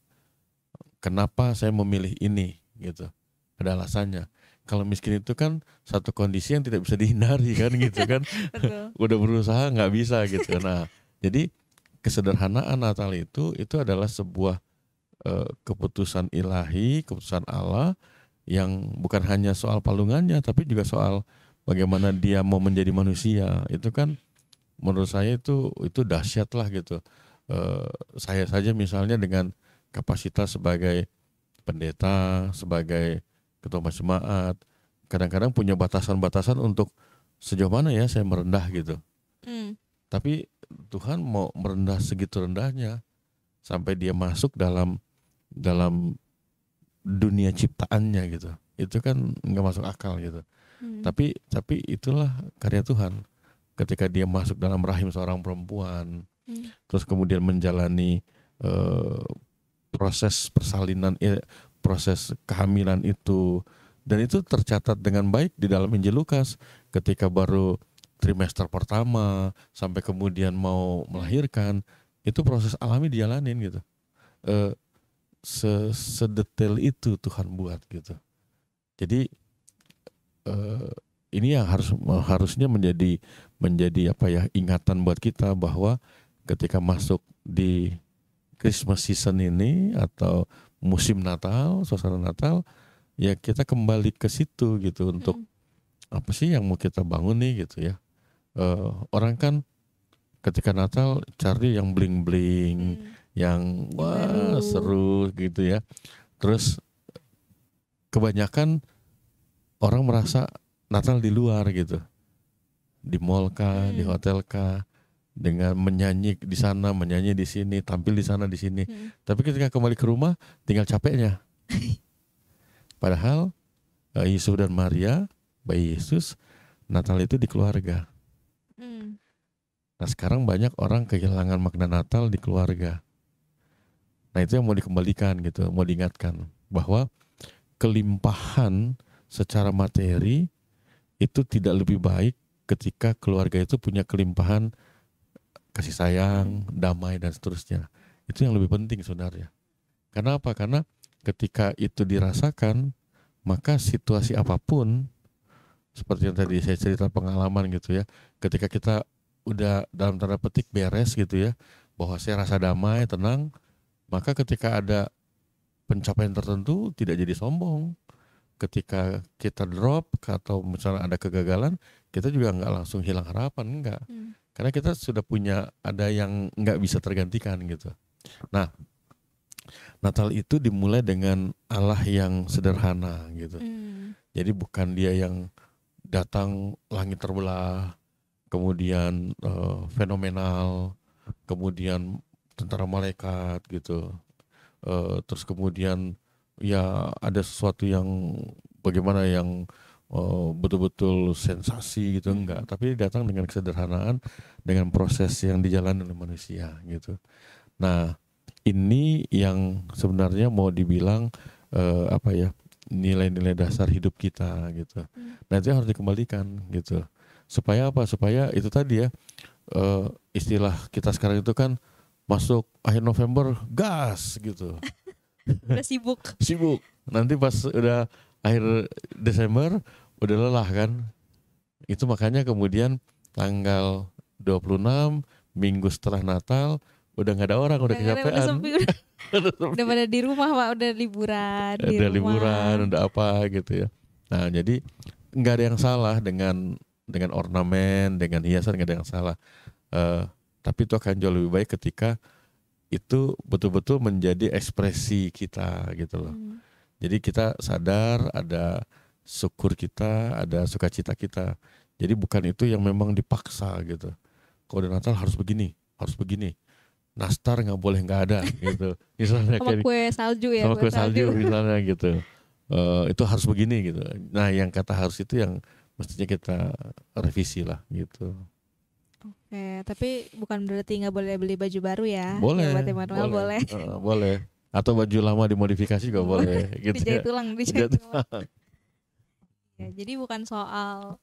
Kenapa saya memilih ini gitu. Ada alasannya. Kalau miskin itu kan satu kondisi yang tidak bisa dihindari kan gitu kan. Betul. Udah berusaha nggak bisa gitu. Nah, jadi kesederhanaan Natal itu adalah sebuah keputusan ilahi, keputusan Allah yang bukan hanya soal palungannya, tapi juga soal bagaimana dia mau menjadi manusia. Itu kan menurut saya itu dahsyat lah gitu. Saya saja misalnya dengan kapasitas sebagai pendeta, sebagai ketua jemaat, kadang-kadang punya batasan-batasan untuk sejauh mana ya saya merendah gitu. Tapi Tuhan mau merendah segitu rendahnya sampai dia masuk dalam dunia ciptaannya gitu. Itu kan nggak masuk akal gitu. Tapi itulah karya Tuhan. Ketika dia masuk dalam rahim seorang perempuan, terus kemudian menjalani proses persalinan, proses kehamilan itu, dan itu tercatat dengan baik di dalam Injil Lukas. Ketika baru trimester pertama sampai kemudian mau melahirkan, itu proses alami dijalanin gitu. Sedetail itu Tuhan buat gitu. Jadi ini yang harusnya menjadi apa ya, ingatan buat kita bahwa ketika masuk di Christmas season ini atau musim Natal, suasana Natal, ya kita kembali ke situ gitu untuk apa sih yang mau kita bangun nih gitu ya. Orang kan ketika Natal cari yang bling-bling, yang wah seru gitu ya. Terus kebanyakan orang merasa Natal di luar gitu, di mall kah, di hotel kah, dengan menyanyi di sana, menyanyi di sini, tampil di sana di sini. Tapi ketika kembali ke rumah tinggal capeknya. Padahal Yusuf dan Maria, bayi Yesus, Natal itu di keluarga. Nah sekarang banyak orang kehilangan makna Natal di keluarga. Nah itu yang mau dikembalikan gitu, mau diingatkan bahwa kelimpahan secara materi itu tidak lebih baik ketika keluarga itu punya kelimpahan kasih sayang, damai dan seterusnya. Itu yang lebih penting sebenarnya. Karena apa? Karena ketika itu dirasakan, maka situasi apapun, seperti yang tadi saya cerita pengalaman gitu ya, ketika kita udah dalam tanda petik beres gitu ya, bahwa saya rasa damai, tenang, maka ketika ada pencapaian tertentu tidak jadi sombong. Ketika kita drop atau misalnya ada kegagalan, kita juga nggak langsung hilang harapan, enggak. Karena kita sudah punya ada yang nggak bisa tergantikan gitu. Nah, Natal itu dimulai dengan Allah yang sederhana gitu. Jadi bukan dia yang datang langit terbelah, kemudian fenomenal, kemudian tentara malaikat gitu. Terus kemudian ya ada sesuatu yang bagaimana yang betul-betul sensasi gitu, enggak, tapi datang dengan kesederhanaan, dengan proses yang dijalani oleh manusia gitu. Nah ini yang sebenarnya mau dibilang apa ya, nilai-nilai dasar hidup kita gitu. Nah itu yang harus dikembalikan gitu. Supaya apa? Supaya itu tadi ya, istilah kita sekarang itu kan masuk akhir November gas gitu. Udah sibuk. Nanti pas udah akhir Desember udah lelah kan. Itu makanya kemudian tanggal 26 minggu setelah Natal udah gak ada orang, udah kecapean. Udah sepi, udah pada di rumah Pak, udah liburan di udah rumah. Liburan, udah apa gitu ya. Nah jadi gak ada yang salah dengan ornamen, dengan hiasan, gak ada yang salah. Tapi itu akan jauh lebih baik ketika itu betul-betul menjadi ekspresi kita gitu loh. Jadi kita sadar ada syukur kita, ada sukacita kita. Jadi bukan itu yang memang dipaksa gitu. Kalau udah Natal harus begini. Nastar nggak boleh nggak ada gitu. Misalnya sama kayak kue salju ya. Sama kue salju misalnya gitu. itu harus begini gitu. Nah yang kata harus itu yang mestinya kita revisi lah gitu. Oke, tapi bukan berarti nggak boleh beli baju baru ya. Ya buat Boleh, Emmanuel boleh, boleh. boleh. Atau baju lama dimodifikasi juga boleh gitu ya. Dijahit ulang. Ya, jadi bukan soal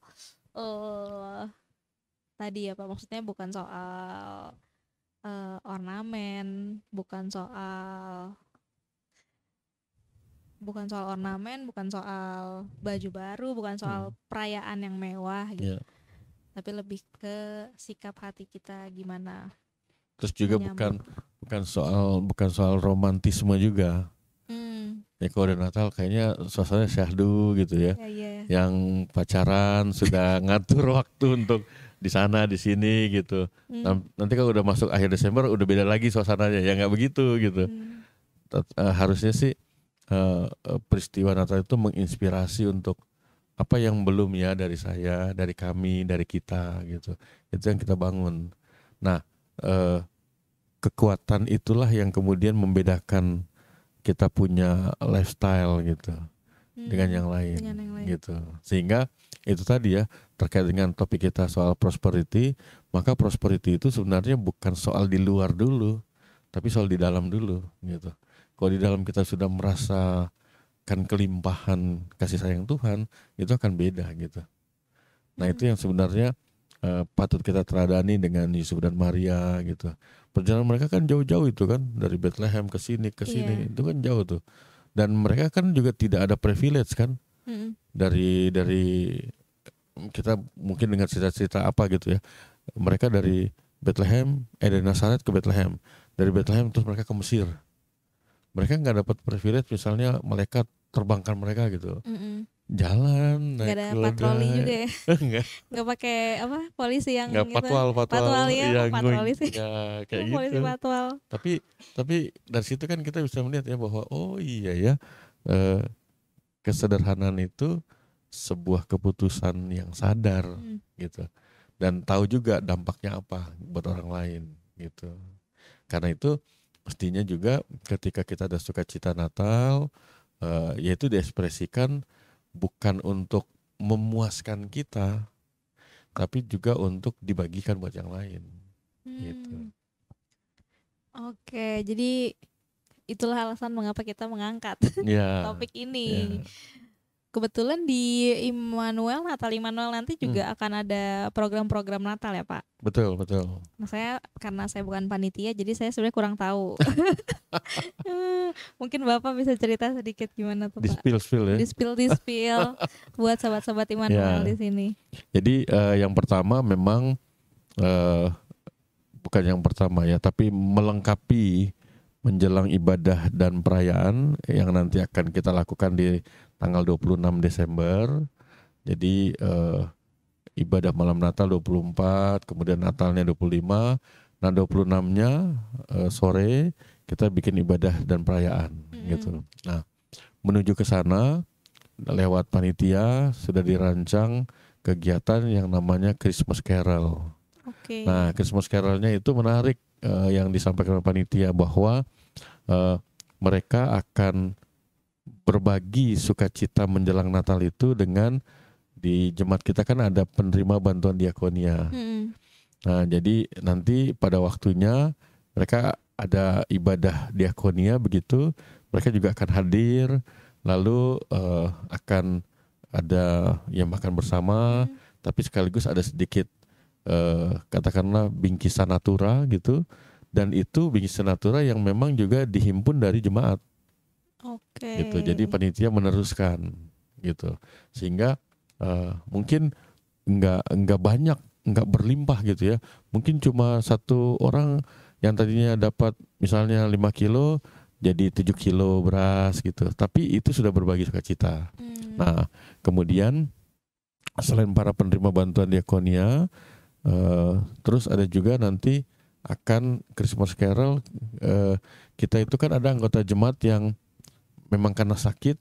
tadi ya Pak, maksudnya bukan soal ornamen, bukan soal ornamen, bukan soal baju baru, bukan soal perayaan yang mewah gitu. Yeah. Tapi lebih ke sikap hati kita gimana. Terus juga bukan soal romantisme juga. Ya kalau udah Natal kayaknya suasana syahdu gitu ya. Yang pacaran sudah ngatur waktu untuk di sana di sini gitu. Nanti kalau udah masuk akhir Desember udah beda lagi suasananya. Ya nggak begitu gitu. Harusnya sih peristiwa Natal itu menginspirasi untuk apa yang belum ya dari saya, dari kami, dari kita gitu. Itu yang kita bangun. Nah, kekuatan itulah yang kemudian membedakan kita punya lifestyle gitu dengan yang lain gitu. Sehingga itu tadi ya, terkait dengan topik kita soal prosperity, maka prosperity itu sebenarnya bukan soal di luar dulu, tapi soal di dalam dulu gitu. Kalau di dalam kita sudah merasakan kelimpahan kasih sayang Tuhan, itu akan beda gitu. Nah itu yang sebenarnya patut kita teladani dengan Yusuf dan Maria gitu. Perjalanan mereka kan jauh-jauh itu kan, dari Bethlehem ke sini itu kan jauh tuh. Dan mereka kan juga tidak ada privilege kan. Dari kita mungkin dengar cerita-cerita apa gitu ya. Mereka dari Bethlehem, dari Nazaret ke Bethlehem. Dari Bethlehem terus mereka ke Mesir. Mereka nggak dapat privilege misalnya malaikat terbangkan mereka gitu. Jalan naik nggak ada patroli juga ya. nggak pakai apa polisi yang nggak patwal ya, patroli sih ya, kayak polisi gitu. patwal. Tapi dari situ kan kita bisa melihat ya bahwa oh iya ya, kesederhanaan itu sebuah keputusan yang sadar gitu, dan tahu juga dampaknya apa buat orang lain gitu. Karena itu mestinya juga ketika kita ada sukacita Natal, yaitu diekspresikan bukan untuk memuaskan kita, tapi juga untuk dibagikan buat yang lain. Gitu. Oke, jadi itulah alasan mengapa kita mengangkat topik ini. Kebetulan di Natal Immanuel nanti juga akan ada program-program Natal ya Pak? Betul. Nah, karena saya bukan panitia, jadi saya sebenarnya kurang tahu. Mungkin Bapak bisa cerita sedikit gimana tuh Pak? Di-spill Di-spill buat sahabat-sahabat Immanuel di sini. Jadi yang pertama memang bukan yang pertama ya, tapi melengkapi menjelang ibadah dan perayaan yang nanti akan kita lakukan di tanggal 26 Desember. Jadi ibadah malam Natal 24, kemudian Natalnya 25. Nah 26-nya sore kita bikin ibadah dan perayaan gitu. Nah menuju ke sana lewat panitia sudah dirancang kegiatan yang namanya Christmas Carol. Nah Christmas Carolnya itu menarik, yang disampaikan oleh panitia bahwa mereka akan berbagi sukacita menjelang Natal itu dengan di jemaat kita kan ada penerima bantuan diakonia. Nah jadi nanti pada waktunya mereka ada ibadah diakonia begitu, mereka juga akan hadir, lalu akan ada yang makan bersama, tapi sekaligus ada sedikit katakanlah bingkisan natura gitu, dan itu bingkisan natura yang memang juga dihimpun dari jemaat. Gitu. Jadi panitia meneruskan gitu, sehingga mungkin nggak banyak, nggak berlimpah gitu ya. Mungkin cuma satu orang yang tadinya dapat misalnya 5 kilo jadi 7 kilo beras gitu, tapi itu sudah berbagi sukacita. Nah kemudian selain para penerima bantuan diakonia, terus ada juga nanti akan Christmas Carol. Kita itu kan ada anggota jemaat yang memang karena sakit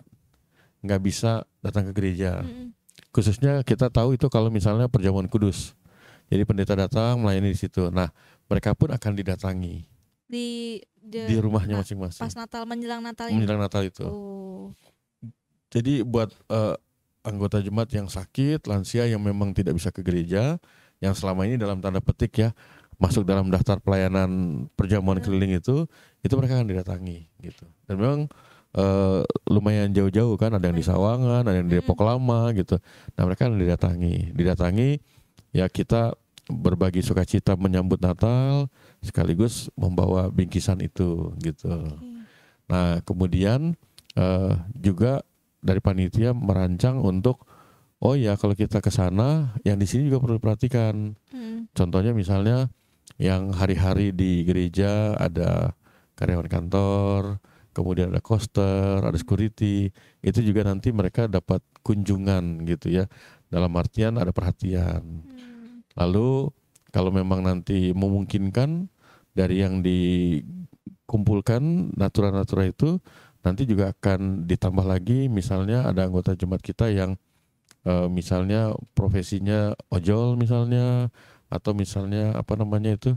nggak bisa datang ke gereja. Khususnya kita tahu itu kalau misalnya perjamuan kudus, jadi pendeta datang melayani di situ. Nah mereka pun akan didatangi di rumahnya masing-masing pas Natal menjelang Natal itu. Jadi buat anggota jemaat yang sakit, lansia yang memang tidak bisa ke gereja, yang selama ini dalam tanda petik ya masuk dalam daftar pelayanan perjamuan keliling itu mereka akan didatangi gitu. Dan memang lumayan jauh-jauh kan, ada yang di Sawangan, ada yang di Depok Lama gitu. Nah mereka akan didatangi ya, kita berbagi sukacita menyambut Natal sekaligus membawa bingkisan itu gitu. Nah kemudian juga dari panitia merancang untuk oh ya kalau kita ke sana yang di sini juga perlu diperhatikan. Contohnya misalnya yang hari-hari di gereja ada karyawan kantor, kemudian ada koster, ada security, itu juga nanti mereka dapat kunjungan gitu ya. Dalam artian ada perhatian. Lalu kalau memang nanti memungkinkan dari yang dikumpulkan natura-natura itu nanti juga akan ditambah lagi, misalnya ada anggota jemaat kita yang misalnya profesinya ojol misalnya, atau misalnya apa namanya itu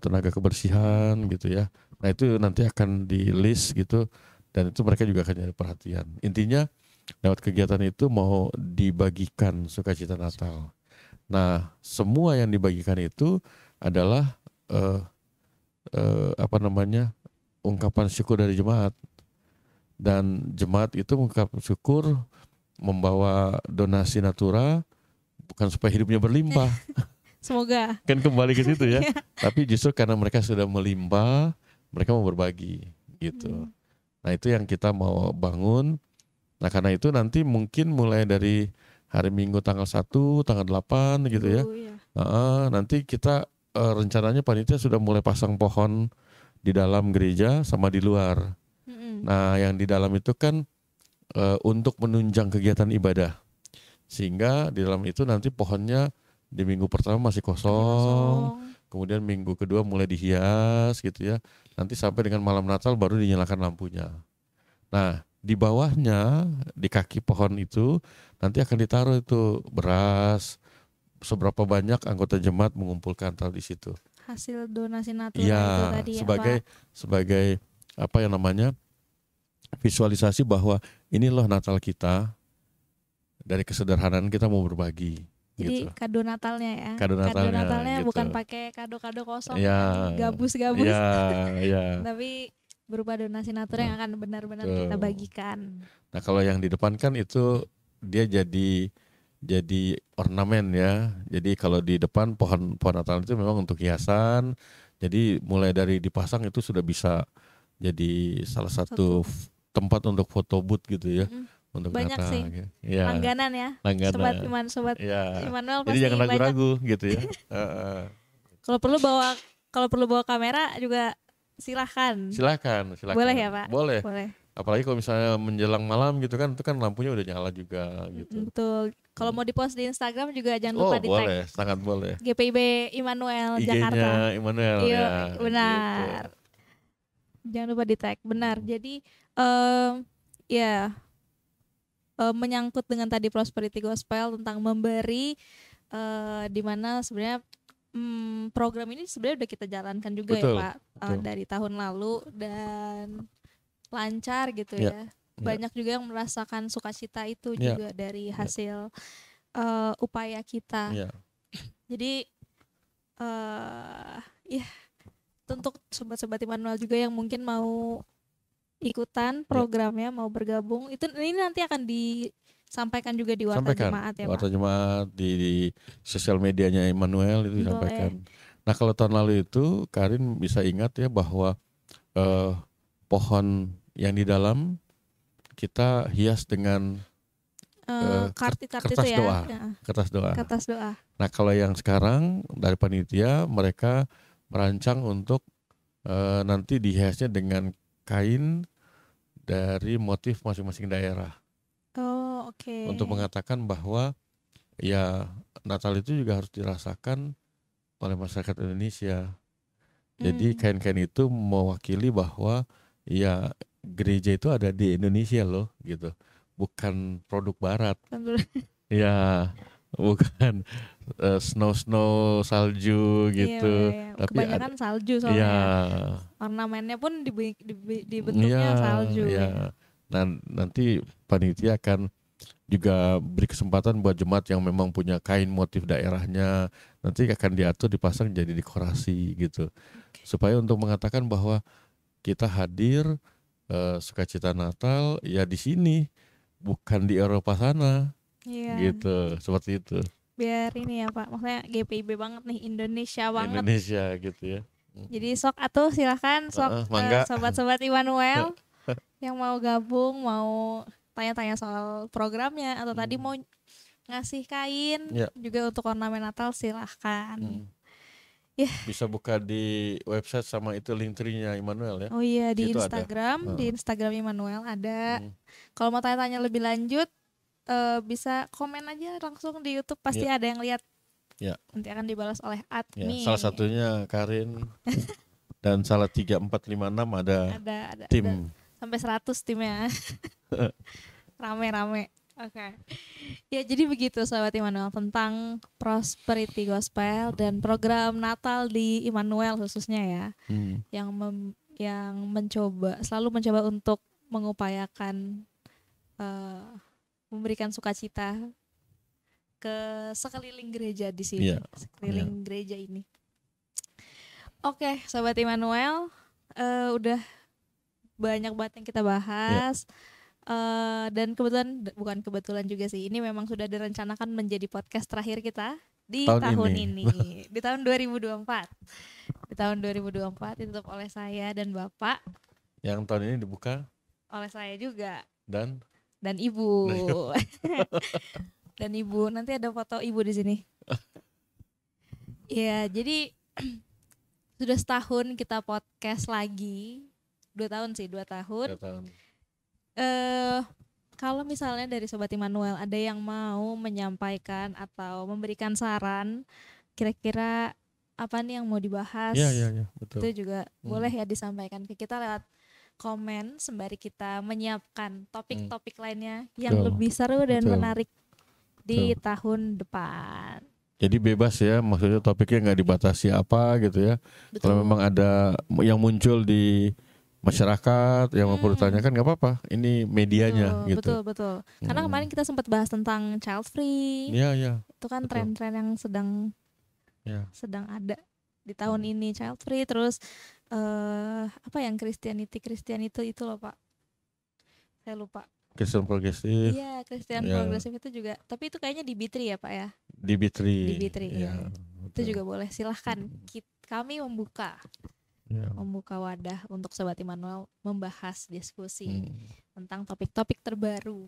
tenaga kebersihan gitu ya. Nah itu nanti akan di list gitu, dan itu mereka juga akan jadi perhatian. Intinya lewat kegiatan itu mau dibagikan sukacita Natal. Nah semua yang dibagikan itu adalah apa namanya, ungkapan syukur dari jemaat, dan jemaat itu mengungkapkan syukur membawa donasi natura bukan supaya hidupnya berlimpah. Semoga Kan kembali ke situ ya. Tapi justru karena mereka sudah melimpah, mereka mau berbagi gitu. Nah itu yang kita mau bangun. Nah karena itu nanti mungkin mulai dari hari Minggu tanggal 1, tanggal 8 gitu ya. Nanti kita rencananya panitia sudah mulai pasang pohon di dalam gereja sama di luar. Nah yang di dalam itu kan untuk menunjang kegiatan ibadah. Sehingga di dalam itu nanti pohonnya di minggu pertama masih kosong, kemudian minggu kedua mulai dihias gitu ya. Nanti sampai dengan malam Natal baru dinyalakan lampunya. Nah di bawahnya, di kaki pohon itu nanti akan ditaruh itu beras, seberapa banyak anggota jemaat mengumpulkan, taruh di situ. Hasil donasi natura itu tadi sebagai apa yang namanya visualisasi bahwa ini loh Natal kita, dari kesederhanaan kita mau berbagi. Jadi gitu. kado Natalnya ya. Kado Natalnya gitu. Bukan pakai kado-kado kosong gabus-gabus. Tapi berupa donasi natura yang akan benar-benar kita bagikan. Nah, kalau yang di depan kan itu dia jadi ornamen ya. Jadi kalau di depan pohon Natal itu memang untuk hiasan. Jadi mulai dari dipasang itu sudah bisa jadi salah satu tempat untuk foto booth gitu ya. Untuk banyak Natal, sih ya. Langganan ya. Sobat Immanuel pasti. Jadi jangan ragu-ragu gitu ya. Kalau perlu bawa kamera juga silahkan. Boleh ya Pak? Boleh. Apalagi kalau misalnya menjelang malam gitu kan, itu kan lampunya udah nyala juga gitu. Betul. Kalau mau dipost di Instagram juga jangan lupa di tag. Boleh, sangat boleh. GPIB Immanuel Jakarta. IG-nya Immanuel ya. Benar. Gitu. Jangan lupa di tag. Benar. Jadi menyangkut dengan tadi prosperity gospel tentang memberi, di mana sebenarnya program ini sebenarnya udah kita jalankan juga ya Pak, dari tahun lalu dan lancar gitu ya. Banyak juga yang merasakan sukacita itu juga dari hasil upaya kita. Jadi untuk sobat-sobat Immanuel juga yang mungkin mau ikutan programnya, mau bergabung, ini nanti akan disampaikan juga di Warta Jemaat ya Pak. Warta Jemaat di sosial medianya Immanuel itu disampaikan. Nah kalau tahun lalu itu Karin bisa ingat ya bahwa pohon yang di dalam kita hias dengan kertas doa. Kertas doa. Nah kalau yang sekarang dari panitia mereka merancang untuk nanti dihiasnya dengan kain dari motif masing-masing daerah. Untuk mengatakan bahwa ya Natal itu juga harus dirasakan oleh masyarakat Indonesia. Jadi kain-kain itu mewakili bahwa ya gereja itu ada di Indonesia loh gitu. Bukan produk barat. Ya, bukan snow salju gitu. Tapi kebanyakan salju soalnya. Ornamennya pun dibentuknya salju. Nah, nanti panitia akan juga beri kesempatan buat jemaat yang memang punya kain motif daerahnya, nanti akan diatur dipasang jadi dekorasi gitu. Supaya untuk mengatakan bahwa kita hadir sukacita Natal ya di sini, bukan di Eropa sana. Iya. Gitu, seperti itu. Biar ini ya Pak, maksudnya GPIB banget nih, Indonesia banget. Indonesia gitu ya. Jadi sok atuh silahkan mangga. sobat-sobat Immanuel yang mau gabung, mau tanya-tanya soal programnya atau tadi mau ngasih kain juga untuk ornamen Natal, silahkan. Bisa buka di website sama itu Linktree-nya Immanuel ya. Oh iya, di Situ Instagram, di Instagram Immanuel ada. Kalau mau tanya-tanya lebih lanjut bisa komen aja langsung di YouTube, pasti ada yang lihat. Nanti akan dibalas oleh admin. Salah satunya Karin dan salah 3, 4, 5, 6 ada tim. Ada sampai 100 timnya. Rame-rame. Oke. Ya jadi begitu Sobat Immanuel tentang Prosperity Gospel dan program Natal di Immanuel khususnya ya. Yang selalu mencoba untuk mengupayakan memberikan sukacita ke sekeliling gereja di sini, sekeliling gereja ini. Oke, Sobat Immanuel, udah banyak banget yang kita bahas. Dan bukan kebetulan juga sih, ini memang sudah direncanakan menjadi podcast terakhir kita di tahun ini. Di tahun 2024. Di tahun 2024 ditutup oleh saya dan Bapak. Yang tahun ini dibuka oleh saya juga. Dan Ibu. Dan Ibu, nanti ada foto Ibu di sini. Ya, jadi sudah setahun kita podcast lagi. 2 tahun. 2 tahun. Kalau misalnya dari Sobat Immanuel ada yang mau menyampaikan atau memberikan saran, kira-kira apa nih yang mau dibahas? Iya, betul. Itu juga boleh ya disampaikan ke kita lewat komen sembari kita menyiapkan topik-topik lainnya yang lebih seru dan menarik di tahun depan. Jadi bebas ya, maksudnya topiknya nggak dibatasi apa gitu ya. Kalau memang ada yang muncul di masyarakat yang mau bertanyakan nggak apa-apa, ini medianya gitu. Betul. Karena kemarin kita sempat bahas tentang child free. Iya. Itu kan tren-tren yang sedang ada di tahun ini, child free. Terus apa yang Christianity itu loh Pak, saya lupa. Kristen progresif. Iya, Kristen progresif itu juga. Tapi itu kayaknya di B3 ya Pak ya. Di B3 ya. Itu juga boleh, silahkan. Kami membuka wadah untuk Sobat Immanuel membahas diskusi tentang topik-topik terbaru.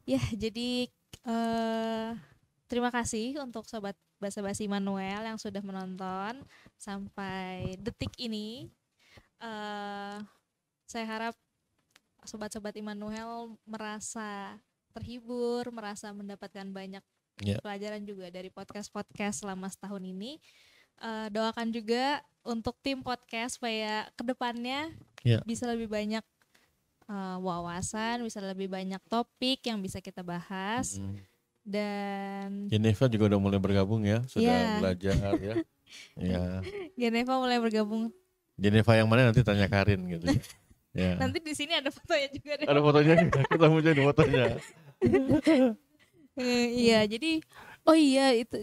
Ya, jadi terima kasih untuk Sobat Basa-Basi Immanuel yang sudah menonton sampai detik ini. Saya harap Sobat-Sobat Immanuel merasa terhibur, merasa mendapatkan banyak pelajaran juga dari podcast-podcast selama setahun ini. Doakan juga untuk tim podcast supaya kedepannya bisa lebih banyak wawasan, bisa lebih banyak topik yang bisa kita bahas. Dan Geneva juga udah mulai bergabung ya, sudah belajar ya. Geneva mulai bergabung. Geneva yang mana nanti tanya Karin gitu ya. Nanti di sini ada fotonya juga deh. Ada fotonya, kita mau jadi fotonya. Iya, jadi itu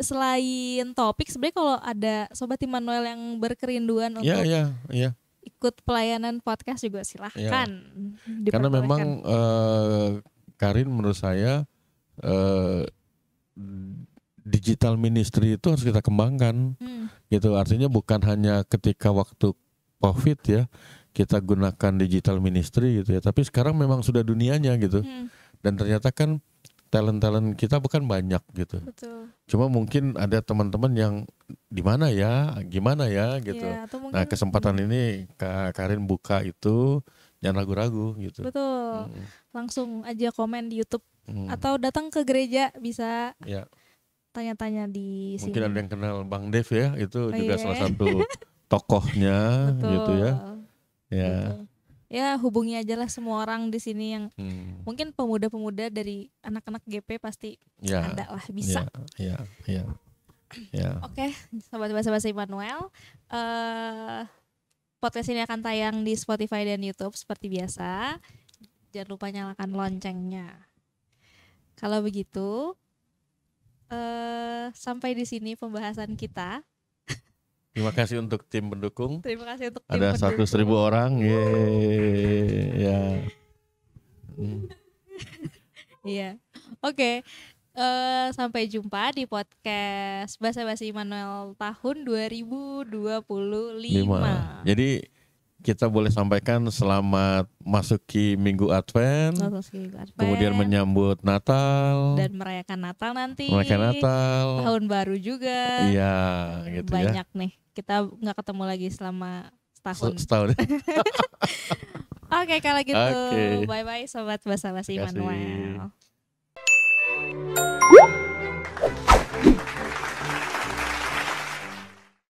selain topik sebenarnya kalau ada Sobat Immanuel yang berkerinduan untuk ikut pelayanan podcast juga silahkan. Karena memang Karin menurut saya digital ministry itu harus kita kembangkan gitu. Artinya bukan hanya ketika waktu COVID ya kita gunakan digital ministry gitu ya, tapi sekarang memang sudah dunianya gitu. Dan ternyata kan talent kita bukan banyak gitu. Betul. Cuma mungkin ada teman-teman yang di mana ya, gimana ya gitu. Nah, kesempatan ini Kak Karin buka itu, jangan ragu-ragu gitu. Betul. Langsung aja komen di YouTube atau datang ke gereja bisa. Tanya-tanya di sini. Mungkin ada yang kenal Bang Dev ya, itu juga salah satu tokohnya gitu ya. Betul. Ya hubungi aja lah semua orang di sini yang mungkin pemuda-pemuda dari anak-anak GP pasti ada lah, bisa. Oke, Sobat Basa-Basi Immanuel, podcast ini akan tayang di Spotify dan YouTube seperti biasa. Jangan lupa nyalakan loncengnya. Kalau begitu, sampai di sini pembahasan kita. Terima kasih untuk tim pendukung. Terima kasih untuk tim Ada pendukung. 100.000 orang. Ya. Iya. Oke. Sampai jumpa di podcast Basa Basi Immanuel tahun 2025. Jadi kita boleh sampaikan selamat masuki Minggu Advent, kemudian menyambut Natal dan merayakan Natal nanti. Merayakan Natal. Tahun baru juga. Iya, gitu ya. Banyak nih. Kita nggak ketemu lagi selama setahun. Oke, kalau gitu. Bye-bye Sobat Basa Basi Immanuel.